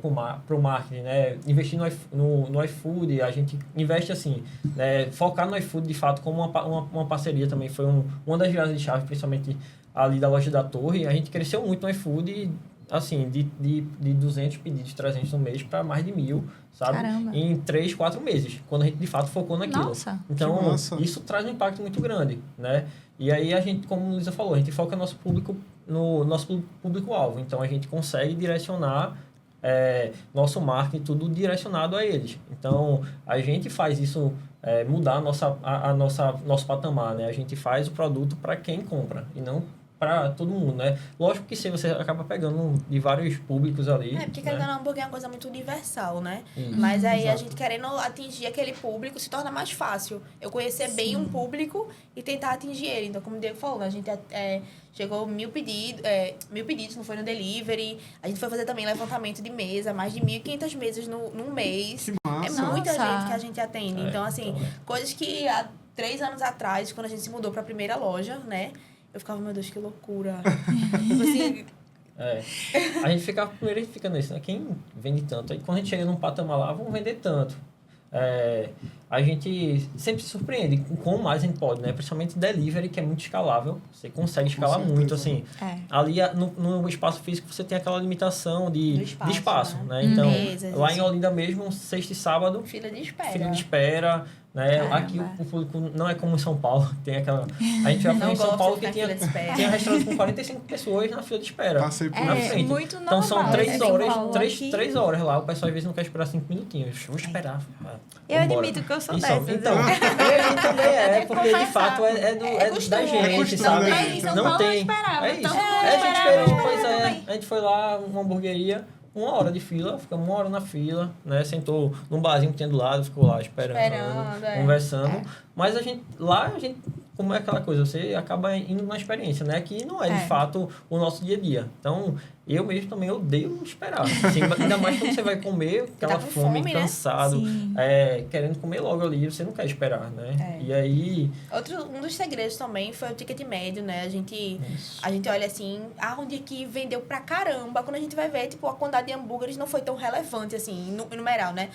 pro marketing, né, investir no iFood, a gente investe assim, né, focar no iFood de fato como uma parceria também foi uma das viradas de chave, principalmente ali da loja da Torre. A gente cresceu muito no iFood, assim, de 200 pedidos, 300 no mês para mais de 1.000, sabe? Caramba. Em 3, 4 meses, quando a gente de fato focou naquilo. Nossa. Então, Que massa. isso traz um impacto muito grande, né? E aí a gente, como a Luísa falou, a gente foca no nosso público-alvo. Então, a gente consegue direcionar nosso marketing, tudo direcionado a eles. Então, a gente faz isso, mudar nosso patamar, né? A gente faz o produto para quem compra e não para todo mundo, né? Lógico que se você acaba pegando de vários públicos ali... Porque querendo ou não, hambúrguer é uma coisa muito universal, né? Isso. Mas aí a Exato. gente querendo atingir aquele público se torna mais fácil. Eu conhecer bem um público e tentar atingir ele. Então, como o Diego falou, a gente chegou 1.000 pedidos, não foi no delivery. A gente foi fazer também levantamento de mesa, mais de 1.500 mesas num mês. Que É massa. muita Nossa. gente que a gente atende. Então, assim, coisas que há 3 anos atrás, quando a gente se mudou para a primeira loja, né? Eu ficava, meu Deus, que loucura. Tipo assim, A gente primeiro a gente fica nisso, né? Quem vende tanto? Aí quando a gente chega num patamar lá, vamos vender tanto. A gente sempre se surpreende com como mais a gente pode, né? Principalmente delivery, que é muito escalável. Você consegue escalar certeza. muito, assim. É. Ali no espaço físico você tem aquela limitação de espaço, né? De Então, mesas, lá assim. em Olinda mesmo, sexta e sábado, fila de espera. fila de espera, né? Caramba. Aqui o público não é como em São Paulo, tem aquela... A gente já foi Não em São gosto Paulo de que ficar em tinha fila de espera. um restaurante com 45 pessoas na fila de espera. Passei por na É, frente. muito Então são normal. 3 É São horas, Paulo 3 aqui. horas lá, o pessoal às vezes não quer esperar 5 minutinhos. Vou esperar. Eu Vambora. admito que eu sou Isso, dessas. então, a gente também porque de Confessar. fato é costume. da gente, costume, sabe? né? Mas em São Não Paulo eu tem. esperava. É isso. Todo mundo A gente esperava, esperou, eu pois esperava é. também. A gente foi lá, uma hamburgueria, 1 hora de fila, ficamos 1 hora na fila, né? Sentou num barzinho que tinha do lado, ficou lá esperando, conversando. Mas a gente, como é aquela coisa, você acaba indo na experiência, né? Que não é de fato o nosso dia a dia. Então, eu mesmo também odeio esperar. Assim, ainda mais quando você vai comer, aquela Tá com fome, fome, né? cansado, Sim. querendo comer logo ali, você não quer esperar, né? E aí... Um dos segredos também foi o ticket médio, né? A gente olha assim, onde que vendeu pra caramba. Quando a gente vai ver, tipo, a quantidade de hambúrgueres não foi tão relevante, assim, no numeral, né?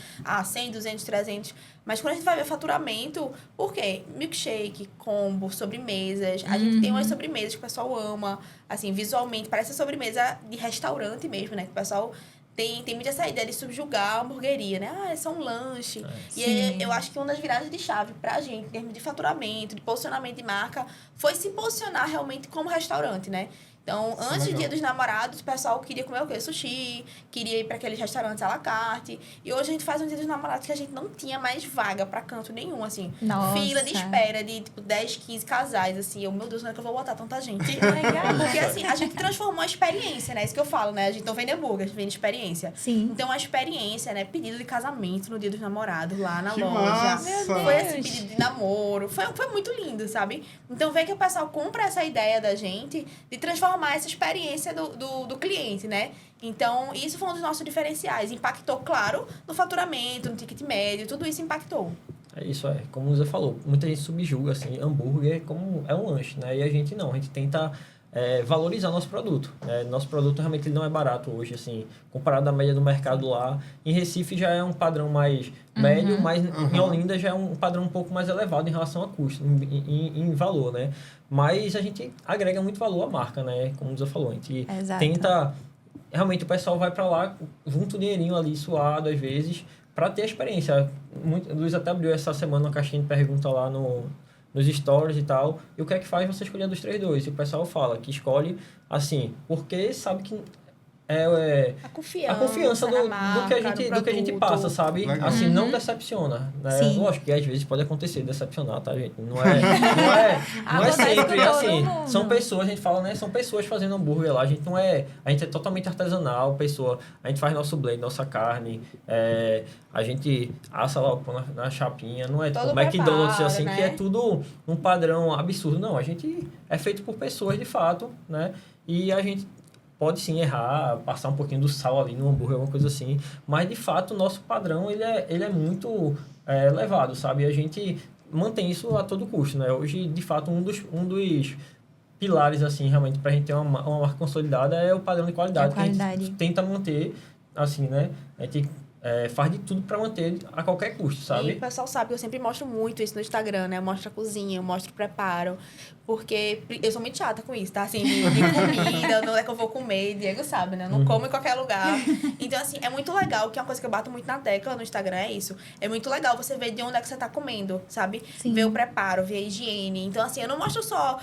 100, 200, 300. Mas quando a gente vai ver faturamento, por quê? Milkshake, combo, sobremesas. A gente tem umas sobremesas que o pessoal ama. Assim, visualmente, parece sobremesa de restaurante mesmo, né? Que o pessoal... Tem muito essa ideia de subjugar a hamburgueria, né? É só um lanche. E aí, eu acho que uma das viradas de chave pra gente, em termos de faturamento, de posicionamento de marca, foi se posicionar realmente como restaurante, né? Então, Isso é antes do legal. Dia dos Namorados, o pessoal queria comer o quê? Sushi, queria ir para aqueles restaurantes à la carte. E hoje a gente faz um Dia dos Namorados que a gente não tinha mais vaga para canto nenhum, assim. Nossa. Fila de espera de, tipo, 10, 15 casais, assim. Eu, meu Deus, não é que eu vou botar tanta gente. Legal. Porque, assim, a gente transformou a experiência, né? Isso que eu falo, né? A gente não vende hambúrguer, a gente vende experiência. Sim. Então, a experiência, né? Pedido de casamento no Dia dos Namorados, lá na Que loja. massa! Foi, assim, pedido de namoro. Foi muito lindo, sabe? Então, vê que o pessoal compra essa ideia da gente de transformar essa experiência do cliente, né? Então, isso foi um dos nossos diferenciais. Impactou, claro, no faturamento, no ticket médio, tudo isso impactou. É isso, como você falou, muita gente subjuga, assim, hambúrguer como é um lanche, né? E a gente não, a gente tenta valorizar nosso produto, né? Nosso produto realmente ele não é barato hoje, assim, comparado à média do mercado lá. Em Recife já é um padrão mais médio, mas em Olinda já é um padrão um pouco mais elevado em relação a custo, em valor, né? Mas a gente agrega muito valor à marca, né? Como você falou, a gente Exato. tenta... Realmente o pessoal vai para lá, junta o dinheirinho ali suado, às vezes, para ter a experiência. O Luiz até abriu essa semana uma caixinha de pergunta lá nos stories e tal. E o que é que faz você escolher a 232? E o pessoal fala que escolhe assim, porque sabe que A confiança, a confiança na do marca, do que a gente produto. passa, sabe? Legal. Assim, não decepciona, né? Sim. Lógico que às vezes pode acontecer decepcionar, tá, gente? Não é Acontece com sempre todo assim. mundo. São pessoas, a gente fala, né? São pessoas fazendo hambúrguer lá. A gente não é... A gente é totalmente artesanal, a gente faz nosso blend, nossa carne, a gente assa lá na chapinha, não é tipo Todo McDonald's, preparo, assim, né? que é tudo um padrão absurdo. Não, a gente é feito por pessoas de fato, né? E a gente pode sim errar, passar um pouquinho do sal ali no hambúrguer, alguma coisa assim. Mas, de fato, o nosso padrão, ele é muito elevado, sabe? E a gente mantém isso a todo custo, né? Hoje, de fato, um dos pilares, assim, realmente, para a gente ter uma marca consolidada é o padrão de qualidade. Que a gente tenta manter, assim, né? A gente faz de tudo para manter a qualquer custo, E sabe? o pessoal sabe que eu sempre mostro muito isso no Instagram, né? Eu mostro a cozinha, eu mostro o preparo. Porque eu sou muito chata com isso, tá? Assim, de comida, não é que eu vou comer. Diego sabe, né? Eu não como em qualquer lugar. Então, assim, é muito legal, que é uma coisa que eu bato muito na tecla no Instagram, é isso. É muito legal você ver de onde é que você tá comendo, sabe? Sim. Ver o preparo, ver a higiene. Então, assim, eu não mostro só...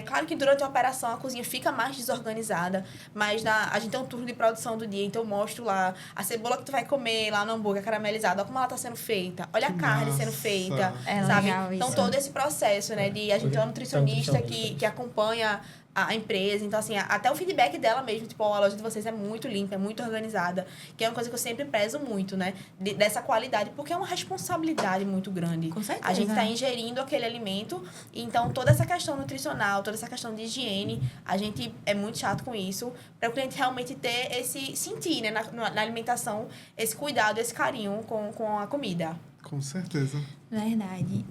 claro que durante a operação a cozinha fica mais desorganizada, mas a gente tem um turno de produção do dia, então eu mostro lá a cebola que tu vai comer lá no hambúrguer caramelizado, olha como ela tá sendo feita, olha a Que carne massa. sendo feita, É sabe? legal Então, isso. todo esse processo, né, de a gente ter uma nutricionista que acompanha a empresa, então assim, até o feedback dela mesmo, tipo, a loja de vocês é muito limpa, é muito organizada, que é uma coisa que eu sempre prezo muito, né, dessa qualidade, porque é uma responsabilidade muito grande. Com certeza. A gente tá ingerindo aquele alimento, então toda essa questão nutricional, toda essa questão de higiene, a gente é muito chato com isso, para o cliente realmente ter sentir, né, na alimentação, esse cuidado, esse carinho com a comida. Com certeza. Verdade.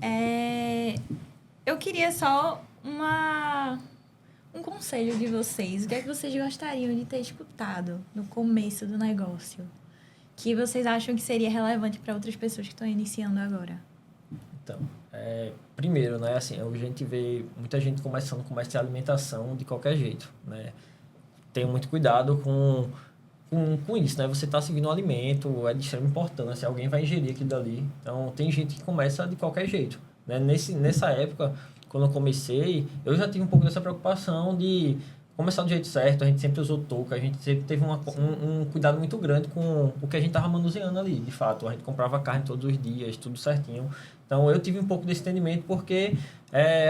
Eu queria só um conselho de vocês. O que é que vocês gostariam de ter escutado no começo do negócio? Que vocês acham que seria relevante para outras pessoas que estão iniciando agora? Então, primeiro, né, assim, hoje a gente vê muita gente começando comércio de alimentação de qualquer jeito, né? Tenha muito cuidado com isso, né? Você está seguindo um alimento, é de extrema importância, alguém vai ingerir aquilo dali. Então, tem gente que começa de qualquer jeito, né? Nessa época, quando eu comecei, eu já tive um pouco dessa preocupação de começar do jeito certo. A gente sempre usou touca, a gente sempre teve um cuidado muito grande com o que a gente estava manuseando ali, de fato. A gente comprava carne todos os dias, tudo certinho. Então, eu tive um pouco desse entendimento porque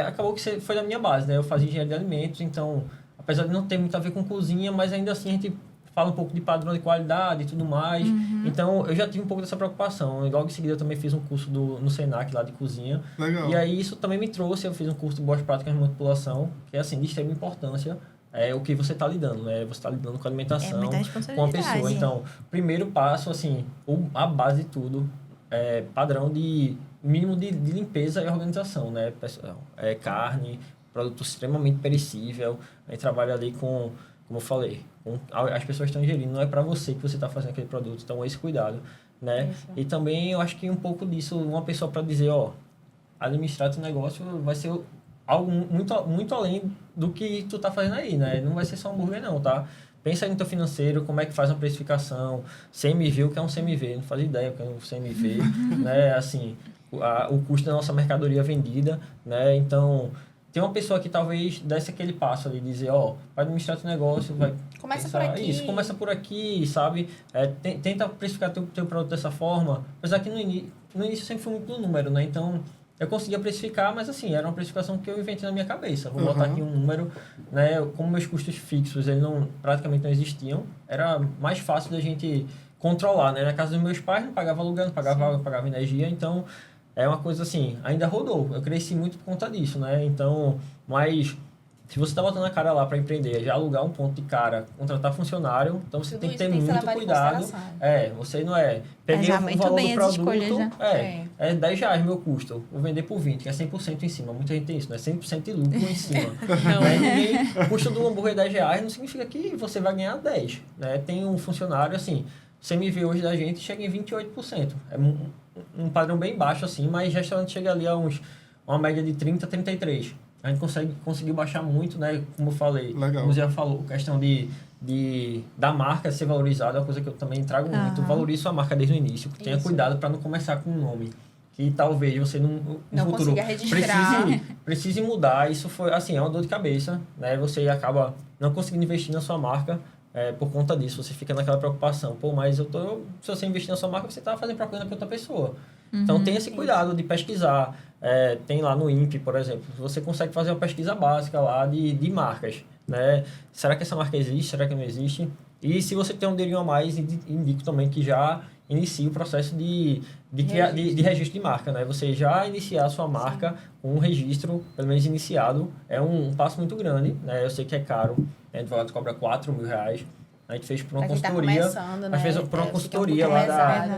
acabou que foi da minha base, né? Eu fazia engenharia de alimentos, então, apesar de não ter muito a ver com cozinha, mas ainda assim a gente fala um pouco de padrão de qualidade e tudo mais. Então, eu já tive um pouco dessa preocupação. E logo em seguida, eu também fiz um curso no Senac lá de cozinha. Legal. E aí, isso também me trouxe. Eu fiz um curso de boas práticas de manipulação, que é, assim, de extrema importância. É o que você está lidando, né? Você está lidando com alimentação, muita com a responsabilidade. pessoa. Então, primeiro passo, assim, a base de tudo é padrão de mínimo de limpeza e organização, né, pessoal? Carne, produto extremamente perecível. A gente trabalha ali com, como eu falei, as pessoas estão ingerindo, não é para você que você está fazendo aquele produto. Então, esse cuidado, né? Isso. E também, eu acho que um pouco disso, uma pessoa para dizer, ó, administrar teu negócio vai ser algo muito, muito além do que tu tá fazendo aí, né? Não vai ser só hambúrguer, não, tá? Pensa aí no teu financeiro, como é que faz uma precificação, CMV, o que é um CMV? Não faz ideia o que é um CMV, né? Assim, o custo da nossa mercadoria vendida, né? Então, tem uma pessoa que talvez desse aquele passo ali, dizer, ó, para administrar teu negócio, vai Começa pensar, por aqui. Isso, começa por aqui, sabe? Tenta precificar teu produto dessa forma. Apesar que no início sempre foi muito no número, né? Então, eu conseguia precificar, mas assim, era uma precificação que eu inventei na minha cabeça. Vou botar aqui um número, né? Como meus custos fixos, eles praticamente não existiam, era mais fácil da gente controlar, né? Na casa dos meus pais, não pagava aluguel, não pagava água, não pagava energia, então... É uma coisa assim, ainda rodou. Eu cresci muito por conta disso, né? Então, mas se você está botando a cara lá para empreender, já alugar um ponto de cara, contratar funcionário, então você Tudo tem que isso ter tem que ser muito levado em cuidado. consideração. Você não é... Peguei Pesar o muito valor bem do as produto, escolhas, né? é R$10 meu custo. Vou vender por 20, que é 100% em cima. Muita gente tem isso, né? 100% de lucro em cima. O custo do hambúrguer é R$10 não significa que você vai ganhar 10, né? Tem um funcionário, assim, você me vê hoje da gente, chega em 28%. É um padrão bem baixo, assim, mas restaurante chega ali a uma média de 30, 33. A gente conseguiu baixar muito, né? Como eu falei, Legal. como o Zé falou, questão da marca ser valorizada é uma coisa que eu também trago muito. Valorize sua marca desde o início. Tenha cuidado para não começar com um nome que talvez você no futuro consiga registrar. precise mudar. Isso foi, assim, é uma dor de cabeça, né? Você acaba não conseguindo investir na sua marca por conta disso. Você fica naquela preocupação. Pô, mas se você investir na sua marca, você está fazendo propaganda para outra pessoa. Então, tenha esse cuidado de pesquisar. Tem lá no INPE, por exemplo, você consegue fazer uma pesquisa básica lá de marcas, né? Será que essa marca existe? Será que não existe? E se você tem um dinheirinho a mais, indico também que já inicie o processo de registro de marca, né? Você já iniciar a sua marca com um registro, pelo menos iniciado, é um passo muito grande, né? Eu sei que é caro, a advogado cobra R$4.000, a gente fez por uma consultoria, mas fez por uma consultoria lá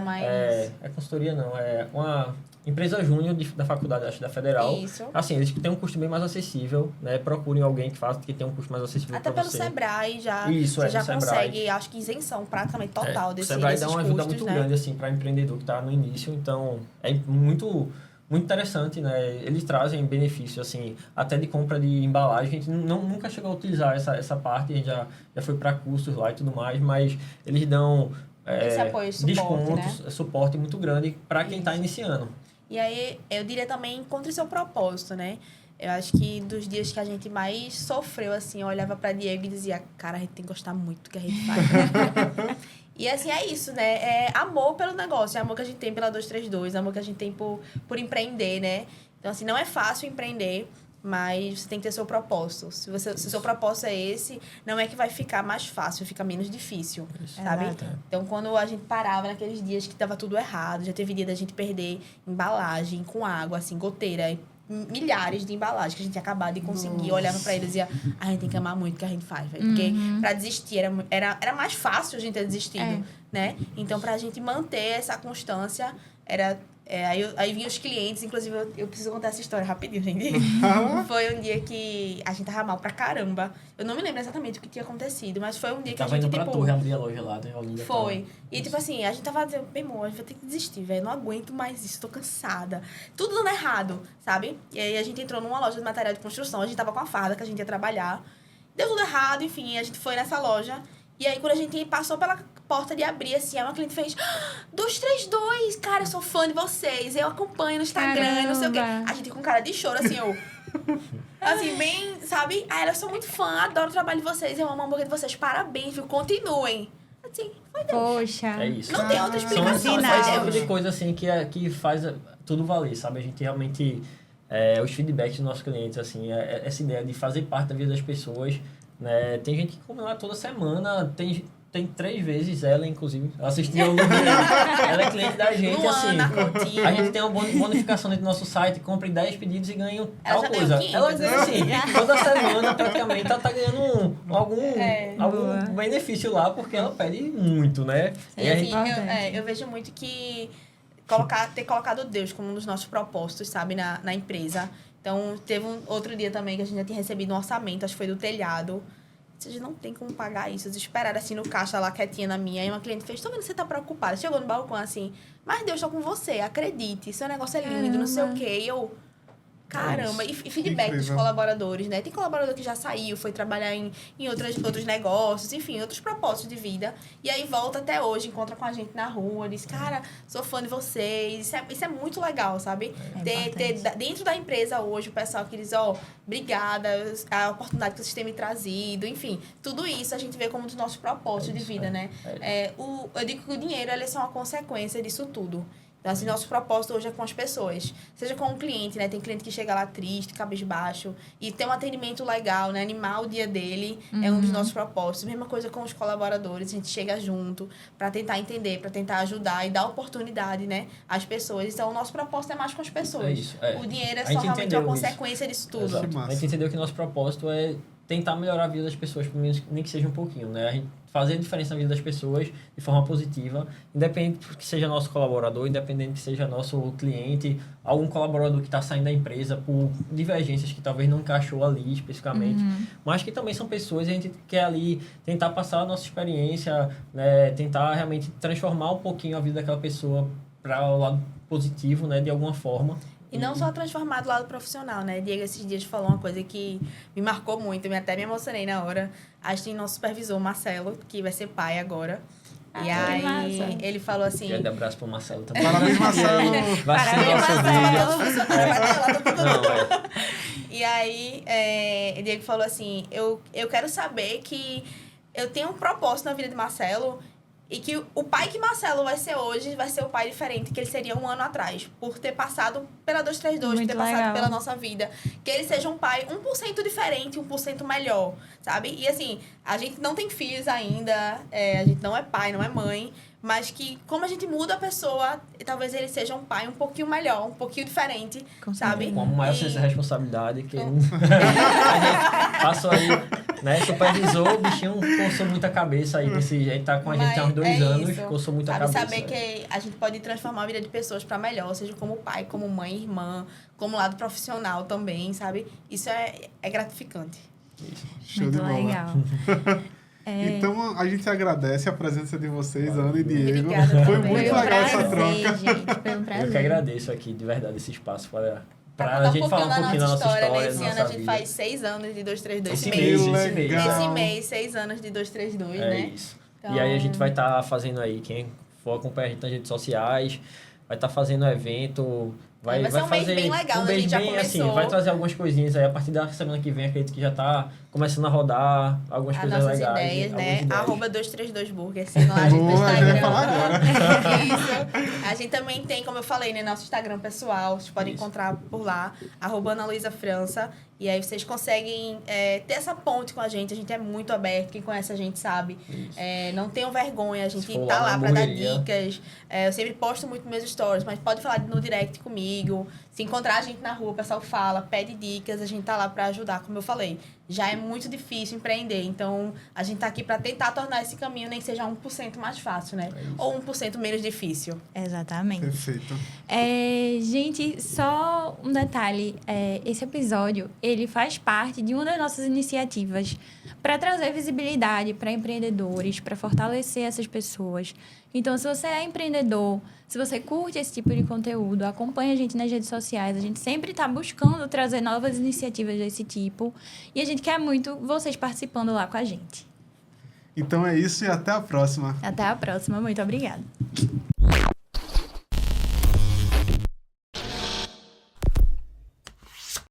consultoria não, é uma empresa júnior da faculdade, acho, da Federal. Isso. Assim, eles têm um custo bem mais acessível, né? Procurem alguém que faça, que tenha um custo mais acessível Até para pelo você. Sebrae Isso, você já no Sebrae. consegue, acho que isenção praticamente total O Sebrae dá uma ajuda muito grande, assim, para empreendedor que está no início. Então, é muito interessante, né? Eles trazem benefícios, assim, até de compra de embalagem. A gente nunca chegou a utilizar essa parte, a gente já foi para cursos lá e tudo mais, mas eles dão esse apoio, suporte, descontos, né? Suporte muito grande para quem está iniciando. E aí, eu diria também, encontre seu propósito, né? Eu acho que dos dias que a gente mais sofreu, assim, eu olhava pra Diego e dizia, cara, a gente tem que gostar muito do que a gente faz. E assim, é isso, né? É amor pelo negócio, é amor que a gente tem pela 232, amor que a gente tem por empreender, né? Então, assim, não é fácil empreender, mas você tem que ter seu propósito. Se o seu propósito é esse, não é que vai ficar mais fácil, fica menos difícil, sabe? Exato. Então, quando a gente parava naqueles dias que tava tudo errado, já teve dia da gente perder embalagem com água, assim, goteira, milhares de embalagens que a gente tinha acabado de conseguir. Eu olhava pra eles e dizia, a gente tem que amar muito o que a gente faz, velho. Porque pra desistir era mais fácil a gente ter desistido, né? Então, pra gente manter essa constância, aí vinham os clientes, inclusive eu preciso contar essa história rapidinho, gente. Foi um dia que a gente tava mal pra caramba. Eu não me lembro exatamente o que tinha acontecido, mas foi um dia que a gente, indo pra tipo... Torre abrir a loja lá, né? Olinda. Foi. E, tipo assim, a gente tava dizendo, meu irmão, a gente vai ter que desistir, velho. Não aguento mais isso, tô cansada. Tudo dando errado, sabe? E aí a gente entrou numa loja de material de construção, a gente tava com a farda que a gente ia trabalhar. Deu tudo errado, enfim, a gente foi nessa loja. E aí, quando a gente passou pela porta de abrir, assim, aí uma cliente fez 232, cara, eu sou fã de vocês, eu acompanho no Instagram, não sei o quê. A gente com cara de choro, assim, assim, bem, sabe? Aí ela, eu sou muito fã, adoro o trabalho de vocês, eu amo o hambúrguer de vocês, parabéns, viu? Continuem. Assim, foi Deus. Poxa. É isso. Não tem outra explicação, São foi esse tipo Deus. de coisa, assim, que faz tudo valer, sabe? A gente realmente... os feedbacks dos nossos clientes, assim, essa ideia de fazer parte da vida das pessoas, né? Tem gente que come lá toda semana, tem 3 vezes ela, inclusive, assistiu ao ela é cliente da gente, Luana, assim, Coutinho. a gente tem uma bonificação dentro do nosso site, compre 10 pedidos e ganha Ela tal já coisa. ganhou 500, Ela ganha, assim, toda semana, praticamente, ela tá ganhando algum benefício lá, porque ela pede muito, né? E assim, eu vejo muito que ter colocado Deus como um dos nossos propósitos, sabe, na empresa. Então, teve outro dia também que a gente já tinha recebido um orçamento, acho que foi do telhado. Vocês não tem como pagar isso. Eles esperaram assim no caixa lá quietinha na minha. Aí uma cliente fez, tô vendo que você tá preocupada. Chegou no balcão assim, mas Deus tá com você, acredite. Seu negócio é lindo, não sei o quê. E eu, caramba. E feedback dos Incrível. colaboradores, né? Tem colaborador que já saiu, foi trabalhar em outros negócios, enfim, outros propósitos de vida. E aí volta até hoje, encontra com a gente na rua, diz, cara, sou fã de vocês. Isso é muito legal, sabe? Ter dentro da empresa hoje, o pessoal que diz, obrigada, a oportunidade que vocês têm me trazido, enfim. Tudo isso a gente vê como um dos nossos propósitos de vida, né? Eu digo que o dinheiro, ele é só uma consequência disso tudo. Então, assim, nosso propósito hoje é com as pessoas. Seja com o cliente, né? Tem cliente que chega lá triste, cabisbaixo. E ter um atendimento legal, né? Animar o dia dele é um dos nossos propósitos. Mesma coisa com os colaboradores. A gente chega junto para tentar entender, para tentar ajudar e dar oportunidade, né? Às pessoas. Então, o nosso propósito é mais com as pessoas. É isso, é. O dinheiro é A só gente realmente entendeu uma isso. consequência disso tudo. Exato. Que massa. A gente entendeu que nosso propósito é tentar melhorar a vida das pessoas, pelo menos nem que seja um pouquinho, né? A gente fazer a diferença na vida das pessoas de forma positiva, independente que seja nosso colaborador, independente que seja nosso cliente, algum colaborador que está saindo da empresa por divergências que talvez não encaixou ali especificamente, mas que também são pessoas e a gente quer ali tentar passar a nossa experiência, né? Tentar realmente transformar um pouquinho a vida daquela pessoa para o lado positivo, né? De alguma forma. E não só transformar do lado profissional, né? Diego, esses dias falou uma coisa que me marcou muito, até me emocionei na hora. A gente tem nosso supervisor, Marcelo, que vai ser pai agora. E aí, massa. ele falou assim... Grande abraço pro Marcelo também. Parabéns, Marcelo. Vai ser Parabéns, nosso Marcelo. vídeo. Não, E aí, o Diego falou assim, eu quero saber que eu tenho um propósito na vida de Marcelo e que o pai que Marcelo vai ser hoje vai ser o pai diferente que ele seria um ano atrás, por ter passado pela 232, Muito por ter passado legal. pela nossa vida. Que ele seja um pai 1% diferente, 1% melhor, sabe? E assim, a gente não tem filhos ainda, a gente não é pai, não é mãe, mas que como a gente muda a pessoa, talvez ele seja um pai um pouquinho melhor, um pouquinho diferente, Com sabe? certeza. com a maior E- senso de responsabilidade que a gente passou aí, né? Supervisou, o bichinho coçou muita cabeça aí desse jeito, tá com a gente há uns Mas 2 anos, isso. coçou muita Sabe, cabeça. saber que a gente pode transformar a vida de pessoas para melhor, seja como pai, como mãe, irmã, como lado profissional também, sabe? Isso é gratificante. Show de Muito bola. legal. Então, a gente agradece a presença de vocês, Ana e Diego. Obrigada Foi também. muito Foi um legal essa prazer, troca. gente. Foi um prazer. Eu que agradeço aqui, de verdade, esse espaço para Pra a gente falar um pouquinho da nossa história, né? da Esse nossa ano a gente vida. faz 6 anos de 232. Esse mês. mês, Que legal. Esse mês, 6 anos de 232, É né? isso. Então- E aí a gente vai estar fazendo aí, quem for acompanhar a gente nas redes sociais, vai estar fazendo evento, vai ser um mês fazer bem legal, um né? A mês gente já bem assim, começou. vai trazer algumas coisinhas aí, a partir da semana que vem, acredito que já tá começando a rodar algumas As coisas nossas legais. ideias, algumas né? ideias. Arroba 232burger, sigam lá a gente no Boa, já ia Instagram. falar agora. Isso. A gente também tem, como eu falei, né? Nosso Instagram pessoal, vocês podem Isso. encontrar por lá, arroba Ana Luísa França. E aí vocês conseguem ter essa ponte com a gente é muito aberto, quem conhece a gente sabe. Isso. Não tenham vergonha, a gente Se for tá lá lá na pra dar hamburgueria. dicas. Eu sempre posto muito meus stories, mas pode falar no direct comigo. Se encontrar a gente na rua, o pessoal fala, pede dicas, a gente tá lá pra ajudar, como eu falei. Já é muito difícil empreender, então a gente tá aqui pra tentar tornar esse caminho nem que seja 1% mais fácil, né? isso. Ou 1% menos difícil. Exatamente. Perfeito. Gente, só um detalhe. Esse episódio, ele faz parte de uma das nossas iniciativas para trazer visibilidade para empreendedores, para fortalecer essas pessoas. Então, se você é empreendedor, se você curte esse tipo de conteúdo, acompanha a gente nas redes sociais. A gente sempre está buscando trazer novas iniciativas desse tipo. E a gente quer muito vocês participando lá com a gente. Então é isso e até a próxima. Até a próxima. Muito obrigada.